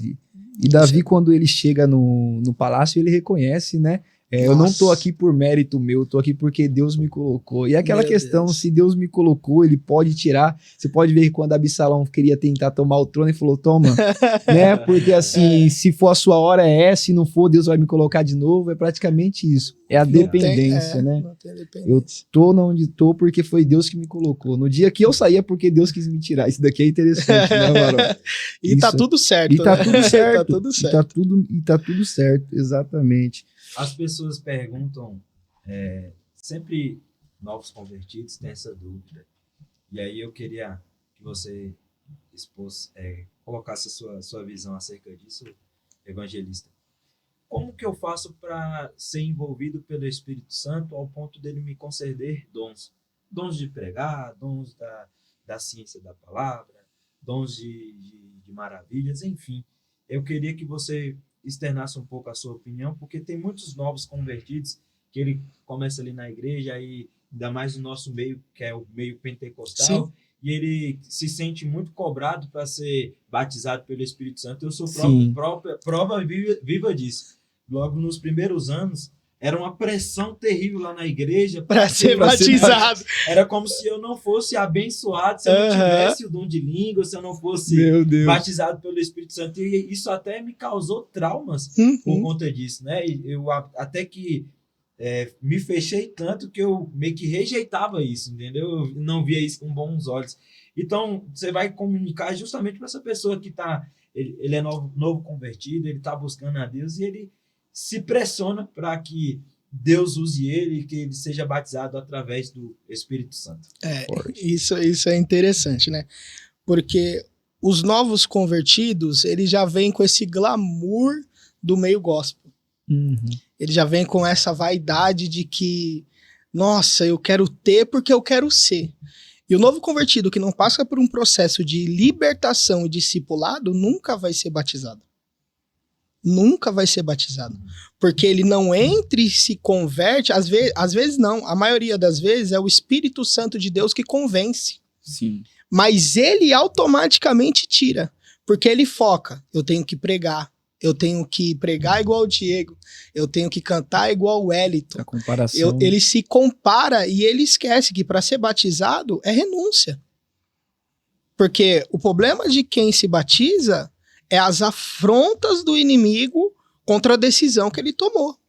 E Davi, quando ele chega no palácio, ele reconhece, né? Eu não tô aqui por mérito meu, eu tô aqui porque Deus me colocou. E aquela questão, se Deus me colocou, ele pode tirar. Você pode ver que quando Absalão queria tentar tomar o trono, ele falou, toma, né? Porque assim, se for a sua hora é essa, se não for, Deus vai me colocar de novo. É praticamente isso. É a dependência, né? Não tem dependência. Eu tô onde tô porque foi Deus que me colocou. No dia que eu saí é porque Deus quis me tirar. Isso daqui é interessante, né, Varão? E tá tudo certo. E tá tudo certo. Tá tudo certo. E tá tudo certo, exatamente. As pessoas perguntam, sempre novos convertidos têm essa dúvida. E aí eu queria que você colocasse a sua visão acerca disso, evangelista. Como que eu faço para ser envolvido pelo Espírito Santo ao ponto dele me conceder dons? Dons de pregar, dons da ciência da palavra, dons de maravilhas, enfim. Eu queria que você externasse um pouco a sua opinião, porque tem muitos novos convertidos que ele começa ali na igreja, aí ainda mais no nosso meio, que é o meio pentecostal, Sim. e ele se sente muito cobrado para ser batizado pelo Espírito Santo. Eu sou Sim. prova viva disso. Logo nos primeiros anos, era uma pressão terrível lá na igreja Para ser batizado. Era como se eu não fosse abençoado, se eu não tivesse o dom de língua, se eu não fosse Meu Deus. batizado pelo Espírito Santo. E isso até me causou traumas por conta disso, né? E eu até que me fechei tanto que eu meio que rejeitava isso, entendeu? Eu não via isso com bons olhos. Então, você vai comunicar justamente para essa pessoa que ele é novo convertido, ele está buscando a Deus e ele se pressiona para que Deus use ele e que ele seja batizado através do Espírito Santo. Isso é interessante, né? Porque os novos convertidos, eles já vêm com esse glamour do meio gospel. Uhum. Ele já vem com essa vaidade de que, nossa, eu quero ter porque eu quero ser. E o novo convertido que não passa por um processo de libertação e discipulado nunca vai ser batizado. Nunca vai ser batizado. Porque ele não entra e se converte, às vezes não, a maioria das vezes é o Espírito Santo de Deus que convence. Sim. Mas ele automaticamente tira, porque ele foca, eu tenho que pregar igual o Diego, eu tenho que cantar igual o Wellington. A comparação. Ele se compara e ele esquece que para ser batizado é renúncia. Porque o problema de quem se batiza é as afrontas do inimigo contra a decisão que ele tomou.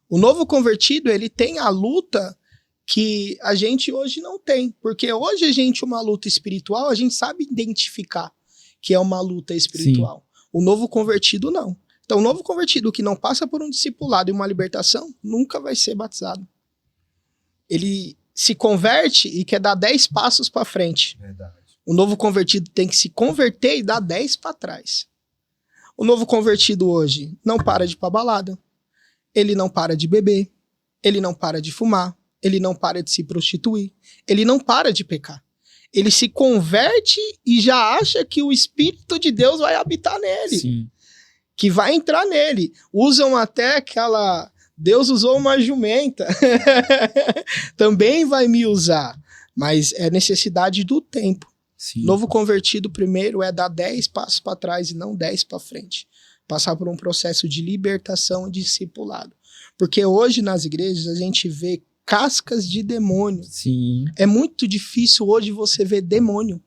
O novo convertido, ele tem a luta que a gente hoje não tem. Porque hoje a gente, uma luta espiritual, a gente sabe identificar que é uma luta espiritual. Sim. O novo convertido, não. Então, o novo convertido que não passa por um discipulado e uma libertação, nunca vai ser batizado. Ele se converte e quer dar 10 passos para frente. Verdade. O novo convertido tem que se converter e dar 10 para trás. O novo convertido hoje não para de ir pra balada. Ele não para de beber. Ele não para de fumar. Ele não para de se prostituir. Ele não para de pecar. Ele se converte e já acha que o Espírito de Deus vai habitar nele. Sim. Que vai entrar nele. Usam até aquela... Deus usou uma jumenta. Também vai me usar. Mas é necessidade do tempo. Sim. Novo convertido primeiro é dar 10 passos para trás e não 10 para frente. Passar por um processo de libertação e discipulado. Porque hoje nas igrejas a gente vê cascas de demônio. Sim. É muito difícil hoje você ver demônio. O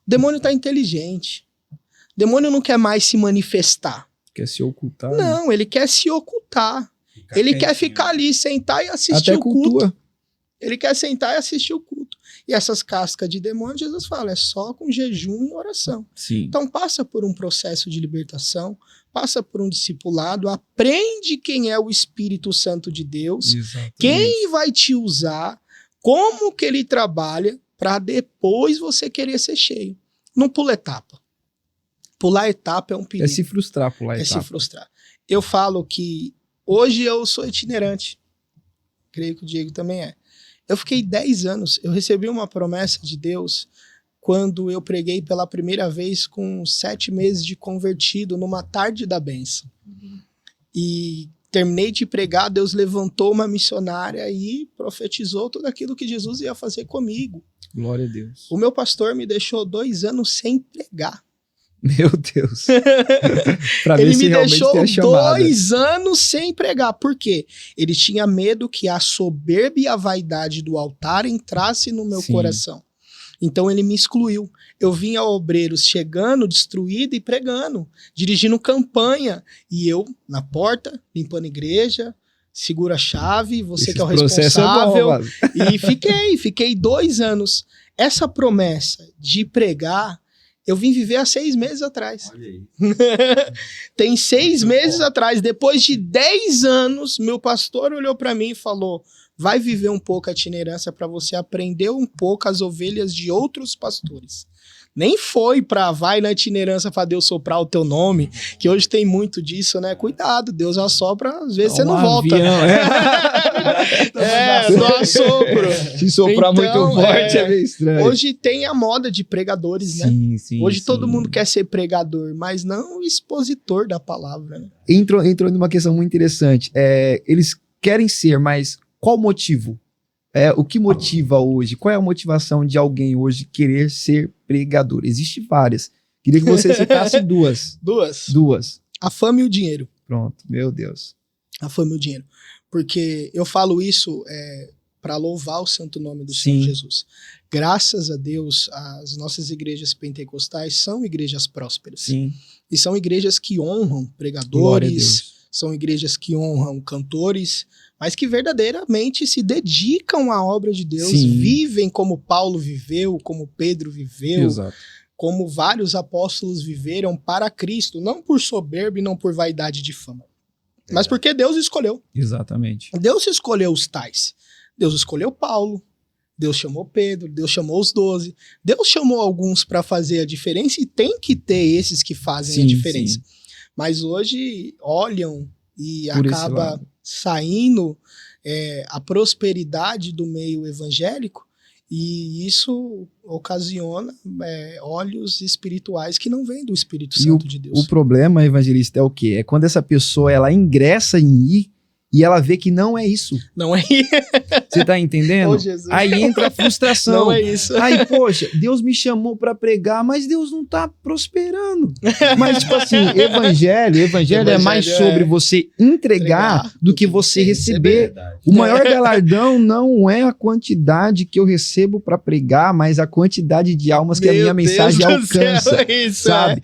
demônio tá inteligente. O demônio não quer mais se manifestar. Quer se ocultar. Não, ele quer se ocultar. Ele quer ficar ali, sentar e assistir até o culto. cultua. Ele quer sentar e assistir o culto. E essas cascas de demônio, Jesus fala, é só com jejum e oração. Sim. Então passa por um processo de libertação, passa por um discipulado, aprende quem é o Espírito Santo de Deus, Exatamente. quem vai te usar, como que ele trabalha, para depois você querer ser cheio. Não pula etapa. Pular etapa é um perigo. É se frustrar pular É etapa. se frustrar. Eu falo que hoje eu sou itinerante. Creio que o Diego também é. Eu fiquei 10 anos, eu recebi uma promessa de Deus quando eu preguei pela primeira vez com 7 meses de convertido numa tarde da bênção. E terminei de pregar, Deus levantou uma missionária e profetizou tudo aquilo que Jesus ia fazer comigo. Glória a Deus. O meu pastor me deixou 2 anos sem pregar. Meu Deus. Pra ver Ele se me realmente deixou tem a chamada. 2 anos sem pregar. Por quê? Ele tinha medo que a soberba e a vaidade do altar entrasse no meu Sim. coração. Então ele me excluiu. Eu vinha obreiros chegando, destruído e pregando, dirigindo campanha. E eu na porta, limpando a igreja, segura a chave, você Esse que é o processo responsável. É bom, mano. E fiquei 2 anos. Essa promessa de pregar, eu vim viver há 6 meses atrás. Olha aí. Tem 6 Muito meses bom. atrás, depois de 10 anos, meu pastor olhou para mim e falou: vai viver um pouco a itinerância para você aprender um pouco as ovelhas de outros pastores. Nem foi pra vai na itinerância pra Deus soprar o teu nome, que hoje tem muito disso, né? Cuidado, Deus assopra, às vezes você não volta. Avião, Só assopro. Se soprar Então, muito forte é meio estranho. Hoje tem a moda de pregadores, né? Sim, Hoje sim. todo mundo quer ser pregador, mas não expositor da palavra, né? Entrou numa questão muito interessante. Eles querem ser, mas qual o motivo? o que motiva hoje? Qual é a motivação de alguém hoje querer ser pregador? Existem várias. Queria que você citasse duas. Duas. A fama e o dinheiro. Pronto, meu Deus. A fama e o dinheiro. Porque eu falo isso para louvar o santo nome do Senhor Jesus. Graças a Deus, as nossas igrejas pentecostais são igrejas prósperas. Sim. E são igrejas que honram pregadores, são igrejas que honram cantores, mas que verdadeiramente se dedicam à obra de Deus, vivem como Paulo viveu, como Pedro viveu, Exato. como vários apóstolos viveram para Cristo, não por soberba e não por vaidade de fama, mas porque Deus escolheu. Exatamente. Deus escolheu os tais. Deus escolheu Paulo, Deus chamou Pedro, Deus chamou os 12, Deus chamou alguns para fazer a diferença e tem que ter esses que fazem a diferença. Sim. Mas hoje olham e por acaba saindo a prosperidade do meio evangélico e isso ocasiona olhos espirituais que não vêm do Espírito Santo de Deus. O problema, evangelista, é o quê? É quando essa pessoa ela ingressa e ela vê que não é isso. Não é. Você tá entendendo? Oh, Jesus. Aí entra a frustração. Não é isso. Aí, poxa, Deus me chamou pra pregar, mas Deus não tá prosperando. Mas, tipo assim, evangelho é mais sobre você entregar do que você receber. O maior galardão não é a quantidade que eu recebo pra pregar, mas a quantidade de almas que a minha mensagem alcança. Isso, sabe?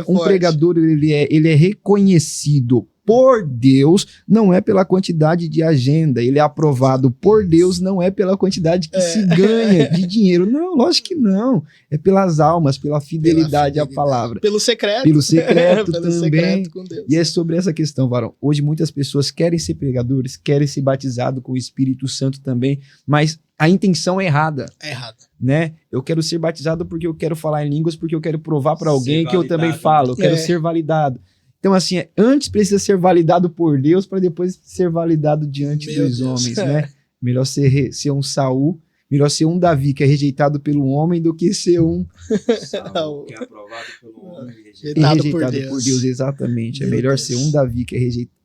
Um pregador, ele é reconhecido por Deus, não é pela quantidade de agenda. Ele é aprovado por Deus, não é pela quantidade que se ganha de dinheiro. Não, lógico que não. É pelas almas, pela fidelidade à palavra. Pelo secreto. Pelo secreto pelo também. Secreto com Deus. E é sobre essa questão, varão. Hoje muitas pessoas querem ser pregadores, querem ser batizados com o Espírito Santo também, mas a intenção é errada. É errada. Né? Eu quero ser batizado porque eu quero falar em línguas, porque eu quero provar para alguém que eu também falo. Eu quero ser validado. Então, assim, antes precisa ser validado por Deus para depois ser validado diante dos homens, né? Melhor ser um Saul, melhor ser um Davi que é rejeitado pelo homem do que ser um Saul, que é aprovado pelo homem e rejeitado por Deus. Exatamente. É melhor ser um Davi que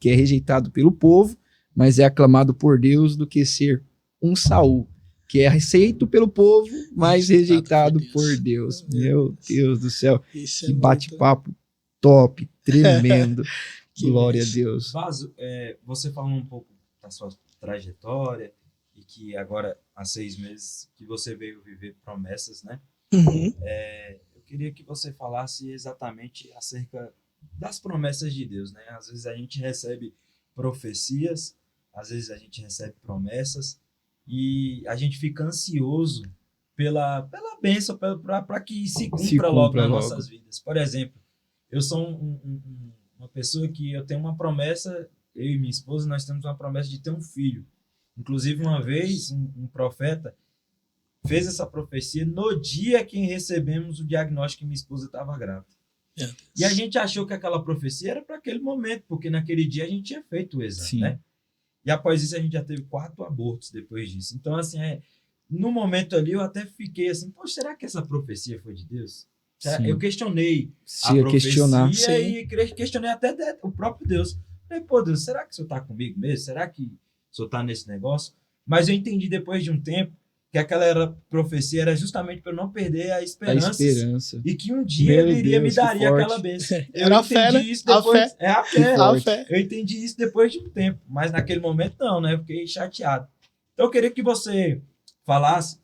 é rejeitado pelo povo, mas é aclamado por Deus, do que ser um Saul que é aceito pelo povo, mas rejeitado por Deus. Meu Deus do céu. Que bate-papo top, tremendo. Glória a Deus. Vaso, você falou um pouco da sua trajetória e que agora, há 6 meses, que você veio viver promessas, né? Uhum. Eu queria que você falasse exatamente acerca das promessas de Deus, né? Às vezes a gente recebe profecias, às vezes a gente recebe promessas e a gente fica ansioso pela bênção, para que se cumpra logo nas nossas vidas. Por exemplo, eu sou uma pessoa que eu tenho uma promessa, eu e minha esposa, nós temos uma promessa de ter um filho. Inclusive, uma vez, um profeta fez essa profecia no dia que recebemos o diagnóstico que minha esposa estava grávida. E a gente achou que aquela profecia era para aquele momento, porque naquele dia a gente tinha feito o exame, né? E após isso a gente já teve 4 abortos depois disso. Então, assim, no momento ali eu até fiquei assim, poxa, será que essa profecia foi de Deus? Eu questionei a profecia e questionei até o próprio Deus. Falei, pô, Deus, será que o Senhor está comigo mesmo? Será que o Senhor está nesse negócio? Mas eu entendi depois de um tempo que aquela profecia era justamente para eu não perder a esperança. E que um dia ele iria me daria aquela bênção. Era a fé, né? Isso depois, a fé. Eu entendi isso depois de um tempo, mas naquele momento não, né? Eu fiquei chateado. Então eu queria que você falasse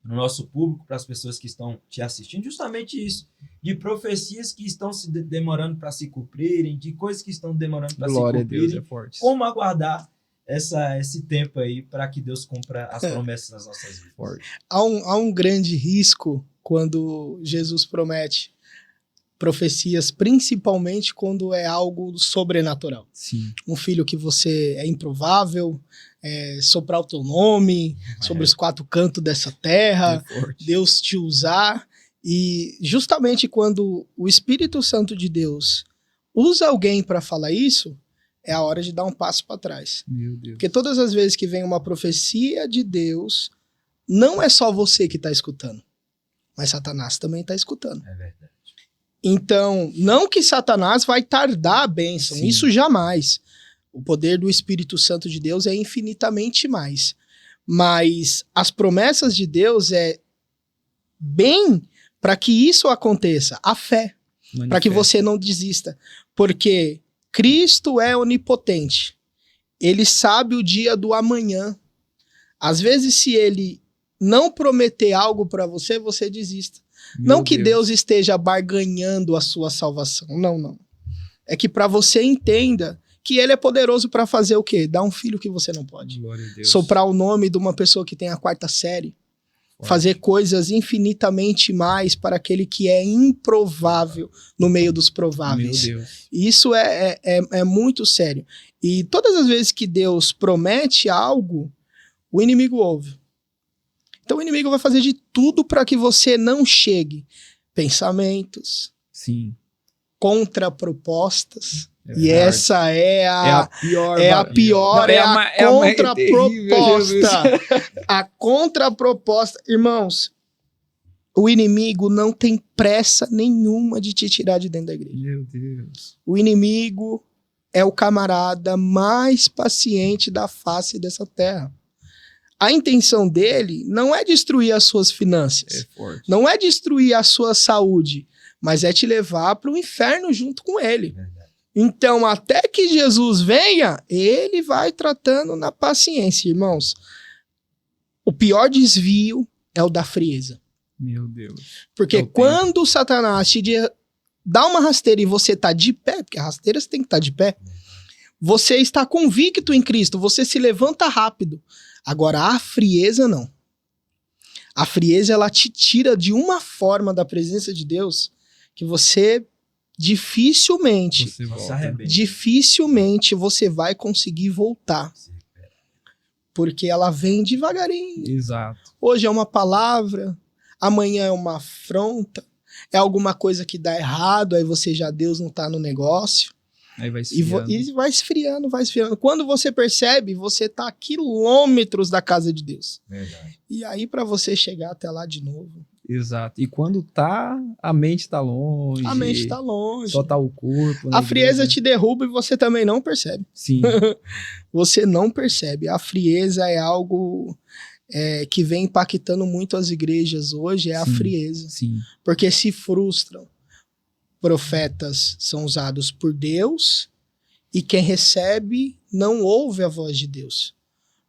no nosso público, para as pessoas que estão te assistindo, justamente isso, de profecias que estão se demorando para se cumprirem, de coisas que estão demorando para se cumprirem. Glória a Deus, é forte. Como aguardar esse tempo aí para que Deus cumpra as promessas nas nossas vidas. Forte. Há um grande risco quando Jesus promete profecias, principalmente quando é algo sobrenatural. Sim. Um filho que você é improvável, soprar o teu nome sobre os 4 cantos dessa terra, Deus te usar. E justamente quando o Espírito Santo de Deus usa alguém para falar isso, é a hora de dar um passo para trás. Meu Deus. Porque todas as vezes que vem uma profecia de Deus, não é só você que está escutando, mas Satanás também está escutando. É verdade. Então, não que Satanás vai tardar a bênção, isso jamais. O poder do Espírito Santo de Deus é infinitamente mais. Mas as promessas de Deus é bem para que isso aconteça, a fé, para que você não desista, porque Cristo é onipotente. Ele sabe o dia do amanhã. Às vezes, se ele não prometer algo para você, você desista. Não que Deus esteja barganhando a sua salvação. Não. É que para você entenda que ele é poderoso para fazer o quê? Dar um filho que você não pode. Soprar o nome de uma pessoa que tem a 4ª série. Fazer coisas infinitamente mais para aquele que é improvável no meio dos prováveis. Meu Deus. Isso é muito sério. E todas as vezes que Deus promete algo, o inimigo ouve. Então o inimigo vai fazer de tudo para que você não chegue. Pensamentos. Sim. Contrapropostas. E verdade. essa é a pior. Não, é a contraproposta. terrível, A contraproposta. Irmãos, o inimigo não tem pressa nenhuma de te tirar de dentro da igreja. Meu Deus. O inimigo é o camarada mais paciente da face dessa terra. A intenção dele não é destruir as suas finanças, não é destruir a sua saúde, mas é te levar para o inferno junto com ele. Então, até que Jesus venha, ele vai tratando na paciência, irmãos. O pior desvio é o da frieza. Meu Deus. Porque quando Satanás te dá uma rasteira e você tá de pé, porque a rasteira você tem que estar de pé, você está convicto em Cristo, você se levanta rápido. Agora, a frieza não. A frieza, ela te tira de uma forma da presença de Deus que você dificilmente você vai conseguir voltar. Porque ela vem devagarinho. Exato. Hoje é uma palavra, amanhã é uma afronta, é alguma coisa que dá errado, aí Deus não tá no negócio. Aí vai esfriando. E vai esfriando. Quando você percebe, você tá a quilômetros da casa de Deus. Verdade. E aí, para você chegar até lá de novo. Exato. E quando a mente tá longe. A mente tá longe. Só tá o corpo. A frieza te derruba e você também não percebe. Sim. Você não percebe. A frieza é algo que vem impactando muito as igrejas hoje, a frieza. Sim. Porque se frustram. Profetas são usados por Deus e quem recebe não ouve a voz de Deus.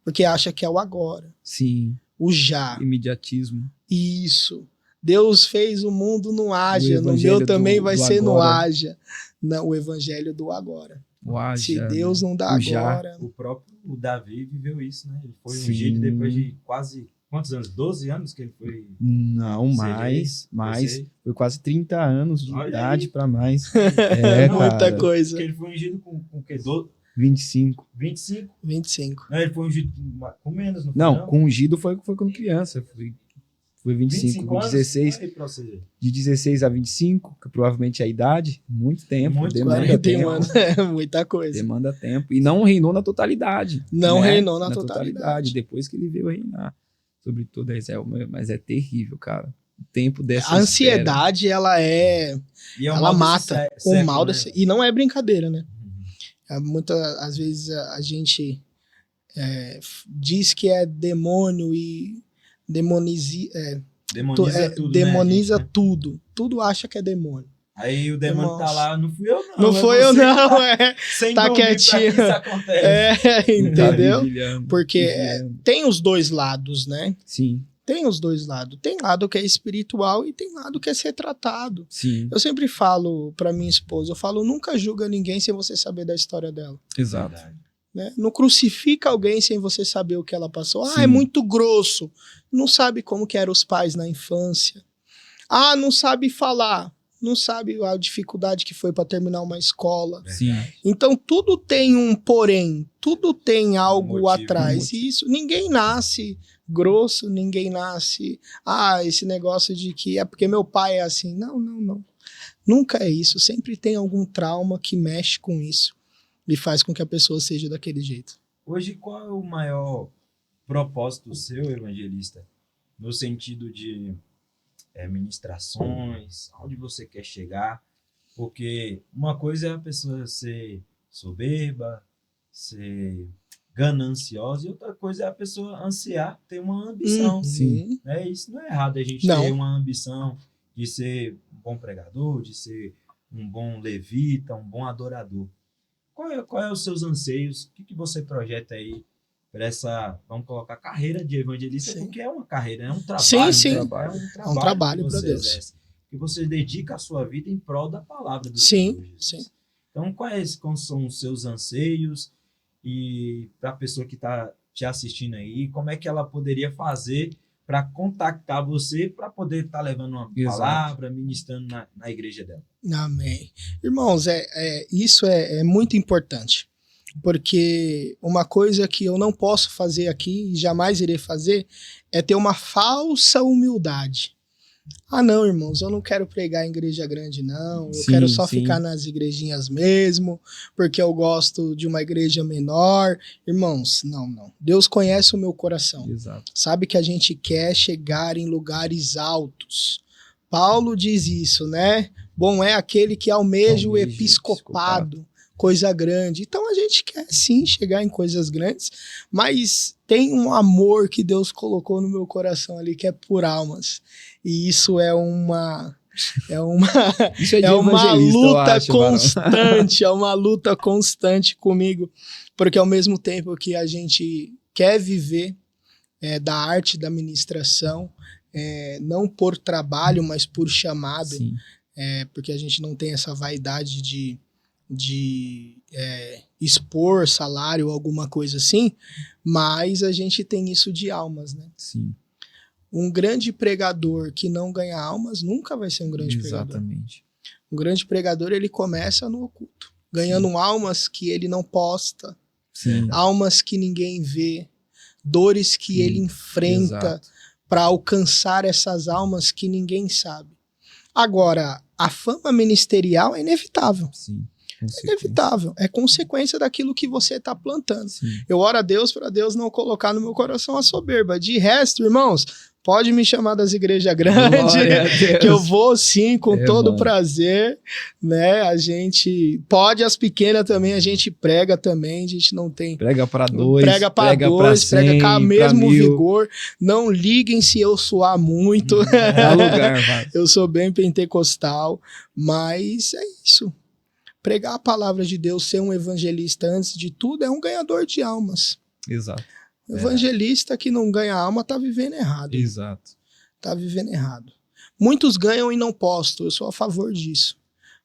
Porque acha que é o agora. Sim. O já. Imediatismo. Isso. Deus fez o mundo no haja, no meu também vai ser no haja. Não, o evangelho do agora. O haja, se Deus não dá agora. O próprio Davi viveu isso, né? Ele foi ungido depois de quase... Quantos anos? 12 anos que ele foi? Não, mais. Foi quase 30 anos de idade para mais. Muita coisa. Porque ele foi ungido com o quê? 25. 25? Não, ele foi ungido com menos, não foi? Não, com ungido foi quando criança. Foi 25 com 16. De 16 a 25, que provavelmente é a idade, muito tempo. Demanda tempo. Muita coisa. Demanda tempo. E não reinou na totalidade. Reinou na totalidade. Depois que ele veio reinar sobre toda Israel. Mas é terrível, cara. O tempo dessa a ansiedade, ela ela mata o mal desse, e não é brincadeira, né? Às vezes a gente diz que é demônio e demoniza tudo. Tudo acha que é demônio. Aí o demônio tá lá, não fui eu não. Não foi eu não, tá quietinho. Isso acontece. Entendeu? Porque tem os dois lados, né? Sim. Tem os dois lados. Tem lado que é espiritual e tem lado que é ser tratado. Sim. Eu sempre falo pra minha esposa, nunca julga ninguém sem você saber da história dela. Exato. Né? Não crucifica alguém sem você saber o que ela passou. É muito grosso. Não sabe como que eram os pais na infância. Não sabe falar. Não sabe a dificuldade que foi para terminar uma escola. Sim. Então tudo tem um porém, tudo tem algo atrás. E isso, ninguém nasce grosso, ninguém nasce... esse negócio de que é porque meu pai é assim. Não. Nunca é isso. Sempre tem algum trauma que mexe com isso e faz com que a pessoa seja daquele jeito. Hoje, qual é o maior propósito seu, evangelista? No sentido de ministrações, aonde você quer chegar? Porque uma coisa é a pessoa ser soberba, ser gananciosa, e outra coisa é a pessoa ansiar ter uma ambição. Sim. Né? Isso não é errado, a gente Não. ter uma ambição de ser um bom pregador, de ser um bom levita, um bom adorador. Qual é os seus anseios? O que você projeta aí para essa, vamos colocar, carreira de evangelista? Sim. Porque é uma carreira, é um trabalho. Sim, sim. É um trabalho que pra você Deus. exerce, que você dedica a sua vida em prol da palavra do Sim, Senhor Jesus. sim. Então, quais são os seus anseios? E para a pessoa que está te assistindo aí, como é que ela poderia fazer para contactar você, para poder estar levando uma palavra, ministrando na igreja dela? Amém. Irmãos, isso é muito importante, porque uma coisa que eu não posso fazer aqui e jamais irei fazer é ter uma falsa humildade. Ah, não, irmãos, eu não quero pregar em igreja grande, não. Eu quero só ficar nas igrejinhas mesmo, porque eu gosto de uma igreja menor. Irmãos, não. Deus conhece o meu coração. Exato. Sabe que a gente quer chegar em lugares altos. Paulo diz isso, né? Bom é aquele que almeja o episcopado, coisa grande. Então a gente quer sim chegar em coisas grandes, mas tem um amor que Deus colocou no meu coração ali que é por almas. E isso é uma Isso é de é uma evangelista, eu luta acho, varão. constante, é uma luta constante comigo, porque ao mesmo tempo que a gente quer viver da arte da ministração, não por trabalho, mas por chamado, Sim. porque a gente não tem essa vaidade de expor salário ou alguma coisa assim, mas a gente tem isso de almas, né? Sim. Um grande pregador que não ganha almas nunca vai ser um grande pregador. Exatamente. Um grande pregador, ele começa no oculto, ganhando almas que ele não posta, Sim. almas que ninguém vê, dores que ele enfrenta para alcançar essas almas que ninguém sabe. Agora, a fama ministerial é inevitável. Sim. É inevitável. É consequência daquilo que você está plantando. Sim. Eu oro a Deus para Deus não colocar no meu coração a soberba. De resto, irmãos, pode me chamar das igrejas grandes, que eu vou sim, com todo prazer, né? A gente pode as pequenas também, a gente prega também, a gente não tem... Prega para dois, prega com o mesmo 1000. vigor. Não liguem se eu suar muito. Dá lugar, vai. Eu sou bem pentecostal, mas é isso. Pregar a palavra de Deus, ser um evangelista, antes de tudo, é um ganhador de almas. Exato. Evangelista que não ganha alma tá vivendo errado. Exato. Tá vivendo errado. Muitos ganham e não postam, eu sou a favor disso.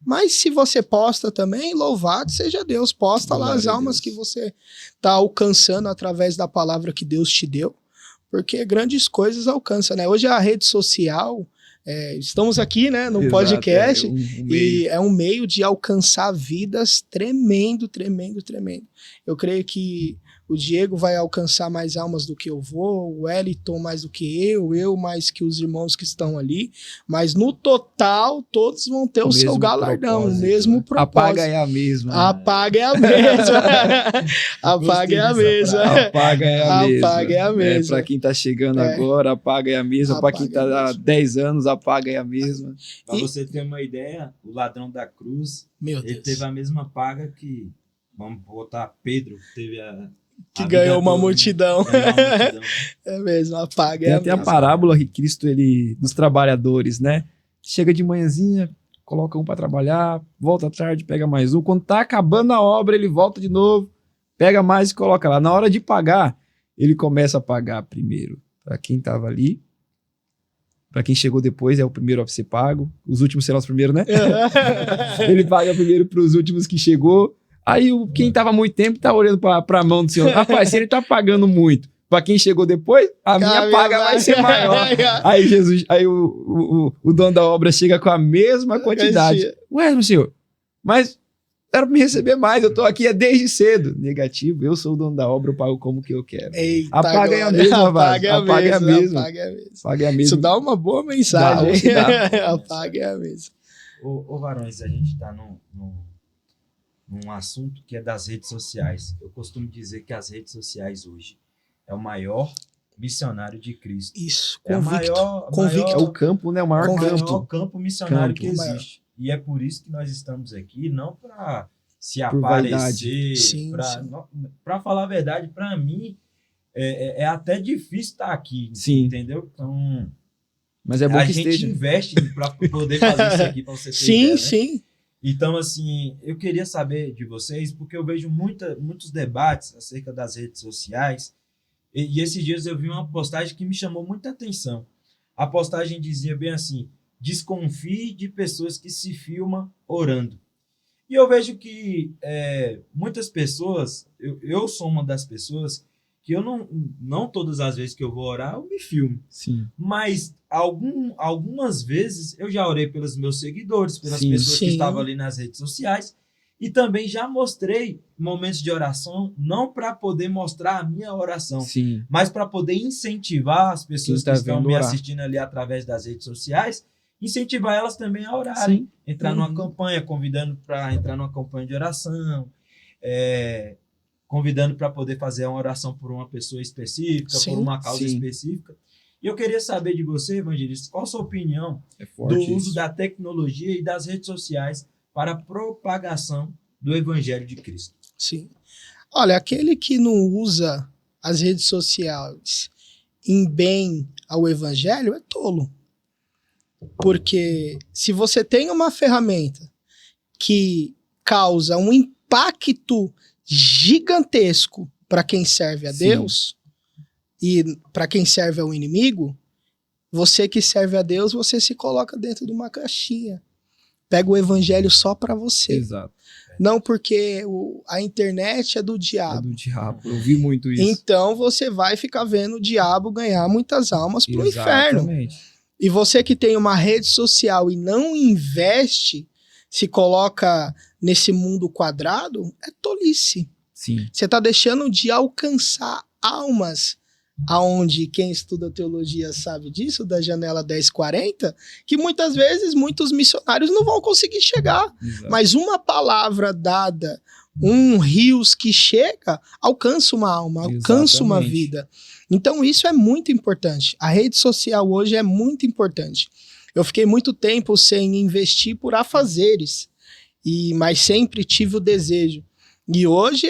Mas se você posta também, louvado seja Deus. Posta lá as almas que você tá alcançando através da palavra que Deus te deu. Porque grandes coisas alcança, né? Hoje a rede social... estamos aqui, né, no podcast, e é um meio de alcançar vidas tremendo. Eu creio que o Diego vai alcançar mais almas do que eu vou, o Wellington mais do que eu mais que os irmãos que estão ali, mas no total todos vão ter o seu galardão, o mesmo propósito. A paga é a mesma. A paga é a mesma. A paga é a mesma. A paga é a mesma. A paga é a mesma. Para quem tá chegando agora, a paga é a mesma. Para quem tá há 10 anos, a paga é a mesma. Para você ter uma ideia, o ladrão da cruz, ele teve a mesma paga que, vamos botar, Pedro, teve que ganhou uma multidão. É mesmo, a paga é a mesma. Tem até a parábola que Cristo, dos trabalhadores, né? Chega de manhãzinha, coloca um para trabalhar, volta à tarde, pega mais um. Quando tá acabando a obra, ele volta de novo, pega mais e coloca lá. Na hora de pagar, ele começa a pagar primeiro para quem tava ali. Para quem chegou depois, é o primeiro a ser pago. Os últimos serão os primeiros, né? Ele paga primeiro para os últimos que chegou. Aí quem tava há muito tempo tá olhando pra mão do senhor. Rapaz, se ele tá pagando muito, pra quem chegou depois, a minha paga vai ser maior. Aí o dono da obra chega com a mesma quantidade. Ué, meu senhor, mas era pra me receber mais, eu tô aqui desde cedo. Negativo, eu sou o dono da obra, eu pago como que eu quero. Eita, a paga é a mesma, a paga é a mesma. Paga é a mesma. Isso dá uma boa mensagem. A paga é a mesma. Ô Varões, a gente tá num assunto que é das redes sociais. Eu costumo dizer que as redes sociais hoje é o maior missionário de Cristo. Isso, convicto. É o campo, né? O maior campo missionário que existe. E é por isso que nós estamos aqui, não para se Por vaidade. aparecer. Sim, Para falar a verdade, para mim, é até difícil estar aqui, Sim. entendeu? Então, Mas é bom a que gente esteja. investe para poder fazer isso aqui, para você ter Sim, ideia, né? sim. Então, assim, eu queria saber de vocês, porque eu vejo muitos debates acerca das redes sociais, e esses dias eu vi uma postagem que me chamou muita atenção. A postagem dizia bem assim: desconfie de pessoas que se filmam orando. E eu vejo que muitas pessoas, eu sou uma das pessoas que eu não todas as vezes que eu vou orar, eu me filmo. Sim. Mas algumas vezes eu já orei pelos meus seguidores, pelas Sim, pessoas que sim. estavam ali nas redes sociais, e também já mostrei momentos de oração, não para poder mostrar a minha oração, Sim. mas para poder incentivar as pessoas Quem que tá estão vendo me orar. assistindo ali através das redes sociais, incentivar elas também a orarem, Sim. entrar Uhum. numa campanha, convidando para entrar numa campanha de oração, convidando para poder fazer uma oração por uma pessoa específica, Sim, por uma causa sim. específica. E eu queria saber de você, evangelista, qual a sua opinião É do forte uso isso. da tecnologia e das redes sociais para a propagação do evangelho de Cristo? Sim. Olha, aquele que não usa as redes sociais em bem ao evangelho é tolo. Porque se você tem uma ferramenta que causa um impacto gigantesco para quem serve a Sim. Deus e para quem serve ao inimigo, você que serve a Deus, você se coloca dentro de uma caixinha. Pega o evangelho só para você. Exato. Não porque a internet é do É diabo. do diabo. Eu vi muito isso. Então você vai ficar vendo o diabo ganhar muitas almas pro inferno. Exatamente. E você que tem uma rede social e não investe, se coloca nesse mundo quadrado, é tolice. Sim. Você está deixando de alcançar almas, aonde quem estuda teologia sabe disso, da janela 1040, que muitas vezes muitos missionários não vão conseguir chegar. Exato. Mas uma palavra dada, um rios que chega, alcança uma alma, alcança uma Exatamente. vida. Então isso é muito importante. A rede social hoje é muito importante. Eu fiquei muito tempo sem investir por afazeres, mas sempre tive o desejo. E hoje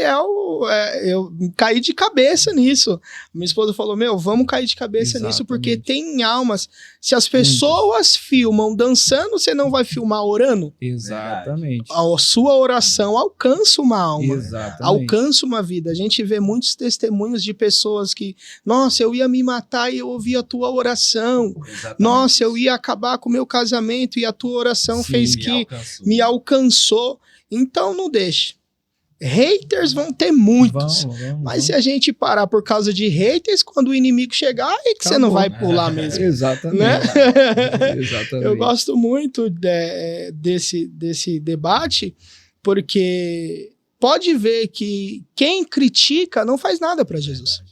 eu caí de cabeça nisso. Minha esposa falou, vamos cair de cabeça nisso, porque Exatamente. tem almas. Se as pessoas filmam dançando, você não vai filmar orando? Exatamente. A sua oração alcança uma alma. Exatamente. Alcança uma vida. A gente vê muitos testemunhos de pessoas que, nossa, eu ia me matar e eu ouvi a tua oração. Exatamente. Nossa, eu ia acabar com o meu casamento e a tua oração Sim, fez Me que alcançou. me alcançou. Então não deixe. Haters vão ter muitos. Vamos. Mas se a gente parar por causa de haters, quando o inimigo chegar, aí que você não vai pular mesmo. Exatamente. Né? Exatamente. Eu gosto muito desse debate, porque pode ver que quem critica não faz nada para Jesus.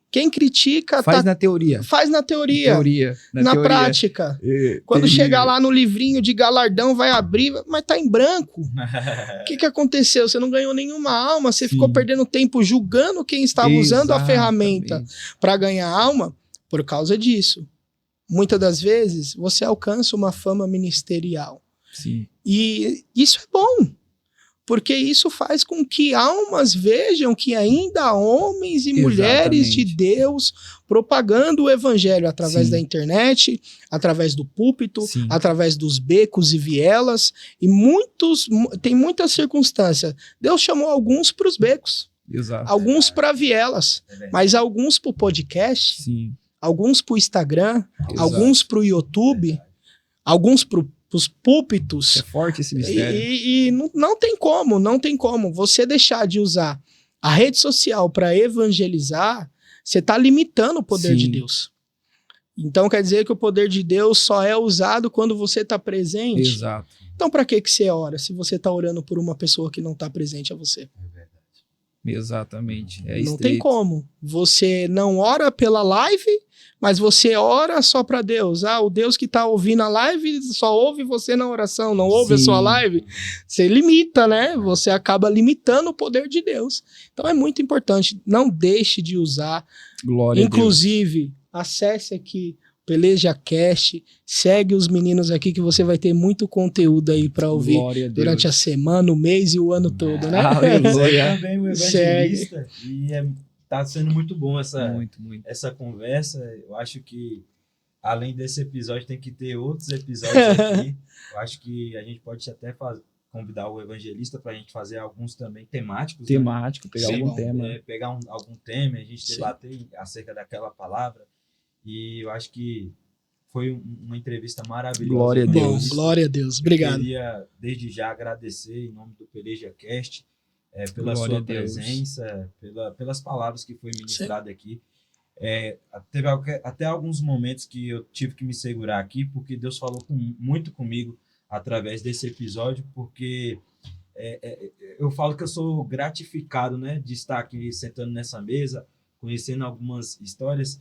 Quem critica Faz na teoria. faz na teoria, na teoria. prática. Quando Tem- chegar lá no livrinho de galardão, vai abrir, mas tá em branco. O que aconteceu? Você não ganhou nenhuma alma, você Sim. ficou perdendo tempo julgando quem estava usando a ferramenta Exatamente. para ganhar alma por causa disso. Muitas das vezes você alcança uma fama ministerial. Sim. E isso é bom, porque isso faz com que almas vejam que ainda há homens e mulheres de Exatamente. Deus propagando o evangelho através Sim. da internet, através do púlpito, Sim. através dos becos e vielas. E tem muitas circunstâncias. Deus chamou alguns para os becos, Exato. alguns para vielas, É verdade. mas alguns para o podcast, Sim. alguns para o Instagram, Exato. alguns para o YouTube, alguns para os púlpitos. É forte esse mistério. E não tem como. Você deixar de usar a rede social para evangelizar, você está limitando o poder Sim. de Deus. Então quer dizer que o poder de Deus só é usado quando você está presente. Exato. Então para que você ora se você está orando por uma pessoa que não está presente a você? Exatamente. É Não estreito. tem como. Você não ora pela live, mas você ora só para Deus. O Deus que está ouvindo a live só ouve você na oração, não ouve a Sim. sua live. Você limita, né? Você acaba limitando o poder de Deus. Então é muito importante. Não deixe de usar. Glória a Deus. Inclusive, acesse aqui Peleja Cast. Segue os meninos aqui que você vai ter muito conteúdo aí para ouvir Glória a Deus. durante a semana, o mês e o ano todo, né? Aleluia. Também o evangelista. E tá sendo muito bom essa, Muito, muito. essa conversa. Eu acho que, além desse episódio, tem que ter outros episódios aqui. Eu acho que a gente pode até convidar o evangelista para a gente fazer alguns também temáticos. Temático, pegar Sim, algum tema. Pegar algum tema, a gente Sim. debater acerca daquela palavra. E eu acho que foi uma entrevista maravilhosa. Glória a Bom, Deus. glória a Deus. Obrigado. Eu queria, desde já, agradecer em nome do Peleja Cast pela Glória sua a Deus. presença, pelas palavras que foi ministrado aqui. Teve até alguns momentos que eu tive que me segurar aqui, porque Deus falou muito comigo através desse episódio, porque eu falo que eu sou gratificado, né, de estar aqui sentando nessa mesa, conhecendo algumas histórias,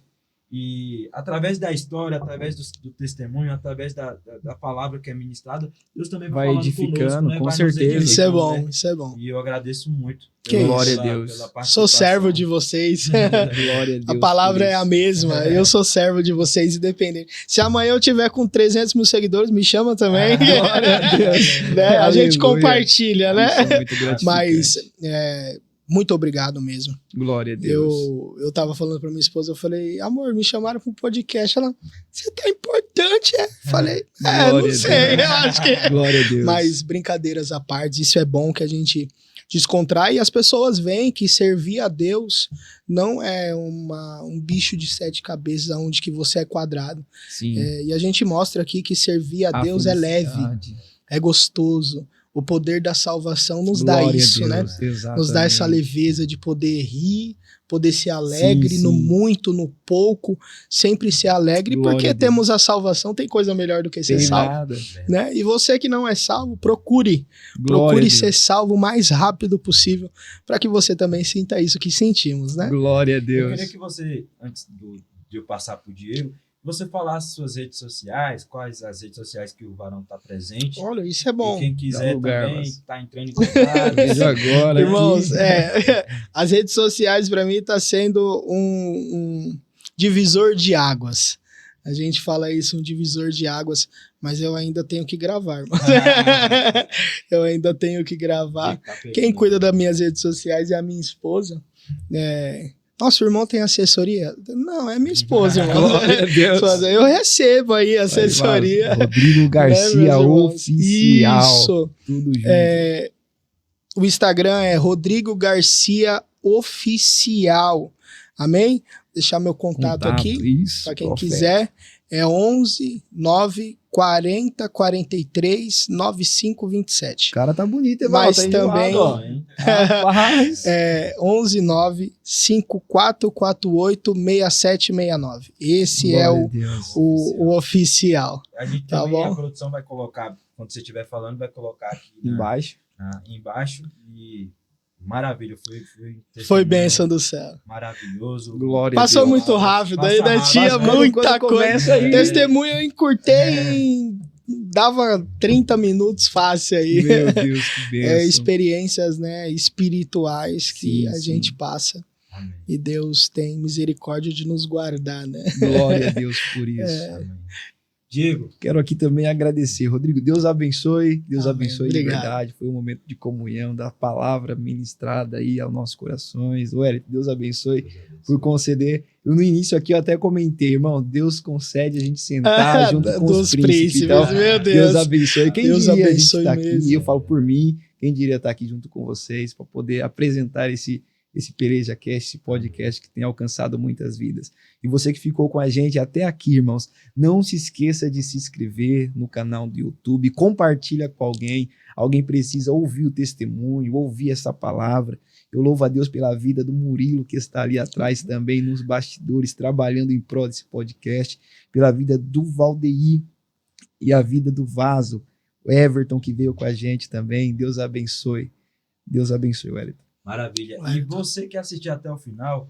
e através da história, através do testemunho, através da palavra que é ministrada, Deus também Vai falando edificando, conosco, né? com Vai nos certeza. edificando, Isso é bom, né? isso é bom. E eu agradeço muito. Que Glória isso. a Deus. Pela Sou participação. servo de vocês. Glória a Deus. A palavra por é a isso. mesma. Eu sou servo de vocês, independente. Se amanhã eu tiver com 300 mil seguidores, me chama também. Glória a Deus. Né? A gente Aleluia. compartilha, né? Isso é muito gratificante. Mas muito obrigado mesmo. Glória a Deus. Eu tava falando pra minha esposa, eu falei, amor, me chamaram pra um podcast. Ela, você tá importante, é? Falei, Glória não a sei, Deus. eu acho que... Glória a Deus. Mas brincadeiras à parte, isso é bom que a gente descontrai e as pessoas veem que servir a Deus não é um bicho de 7 cabeças onde que você é quadrado. Sim. E a gente mostra aqui que servir a Deus é leve, felicidade. é gostoso. O poder da salvação nos dá Glória a isso, Deus, né? exatamente. Nos dá essa leveza de poder rir, poder ser alegre Sim, no sim. muito, no pouco, sempre ser alegre, Glória porque a Deus. temos a salvação, tem coisa melhor do que ser Tem salvo. nada. Né? E você que não é salvo, procure Glória a Deus. ser salvo o mais rápido possível, para que você também sinta isso que sentimos, né? Glória a Eu Deus. queria que você, antes de eu passar para o Diego, você falasse suas redes sociais, quais as redes sociais que o Varão está presente. Olha, isso é bom. E quem Dá quiser lugar, também mas- está entrando em contato. Vejo agora Irmãos, aqui. as redes sociais para mim tá sendo um divisor de águas. A gente fala isso, um divisor de águas, mas eu ainda tenho que gravar, irmão. Eu ainda tenho que gravar. Quem cuida das minhas redes sociais é a minha esposa. Nosso irmão tem assessoria? Não, é minha esposa, irmão. Glória a Deus. Eu recebo aí assessoria. Rodrigo né, Garcia meus irmãos? Oficial. Isso. Tudo junto. O Instagram é Rodrigo Garcia Oficial. Amém? Deixar meu contato aqui. Isso. Para quem profeta. quiser, é 11 9 40 43 95 27. O cara tá bonito, Evaldo. Mas tá também- enjoado, ó. Rapaz. 11 9 5448 6769. Esse é Glória a Deus. o oficial. A gente Tá também, bom. a produção vai colocar, quando você estiver falando, vai colocar aqui Embaixo. embaixo. E maravilha, foi Foi bênção do céu. maravilhoso. Glória a Passou Deus. muito rápido, Passa ainda rápido. tinha Mas quando muita começa coisa. aí- Testemunho eu encurtei em... Dava 30 minutos fácil aí. Meu Deus, que bênção. Experiências, né, espirituais que Sim, a sim. gente passa. Amém. E Deus tem misericórdia de nos guardar, né? Glória a Deus por isso. Amém. Diego, Quero aqui também agradecer. Rodrigo, Deus abençoe. Deus Amém. abençoe de Obrigado. verdade. Foi um momento de comunhão, da palavra ministrada aí aos nossos corações. Wellington, Deus abençoe por conceder. Eu no início aqui eu até comentei, irmão, Deus concede a gente sentar junto com os Dos príncipes. Então, meu Deus Deus. abençoe. Quem Deus diria abençoe a gente estar aqui? mesmo. E eu falo por mim, quem diria estar aqui junto com vocês para poder apresentar esse Peleja Cast, esse podcast que tem alcançado muitas vidas. E você que ficou com a gente até aqui, irmãos, não se esqueça de se inscrever no canal do YouTube, compartilha com alguém. Alguém precisa ouvir o testemunho, ouvir essa palavra. Eu louvo a Deus pela vida do Murilo, que está ali atrás também, nos bastidores, trabalhando em prol desse podcast, pela vida do Valdeir e a vida do Vaso, o Everton, que veio com a gente também. Deus abençoe. Deus abençoe, Wellington. maravilha. E Wellington. você que assistiu até o final,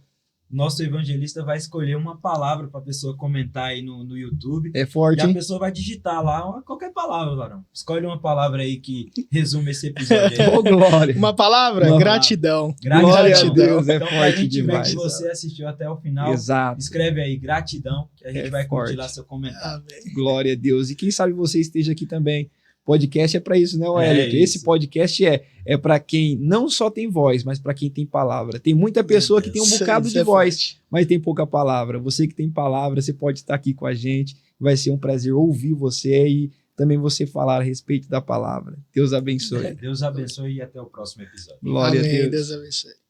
nosso evangelista vai escolher uma palavra para a pessoa comentar aí no YouTube. É forte, E a hein? pessoa vai digitar lá qualquer palavra, Varão. Escolhe uma palavra aí que resume esse episódio aí. Ô, glória. Uma palavra? Vamos lá. Gratidão. Glória a Gratidão. Deus, é Então, pra forte gente ver demais. que você assistiu até o final, Exato. escreve aí gratidão, que a gente É vai curtir forte. lá seu comentário. Amém. Glória a Deus. E quem sabe você esteja aqui também. Podcast é para isso, né, Wellington? Esse isso. podcast é para quem não só tem voz, mas para quem tem palavra. Tem muita pessoa que tem um Isso- bocado isso de é voz, forte. mas tem pouca palavra. Você que tem palavra, você pode estar aqui com a gente. Vai ser um prazer ouvir você e também você falar a respeito da palavra. Deus abençoe. Deus abençoe e até o próximo episódio. Glória Amém. a Deus. Deus abençoe.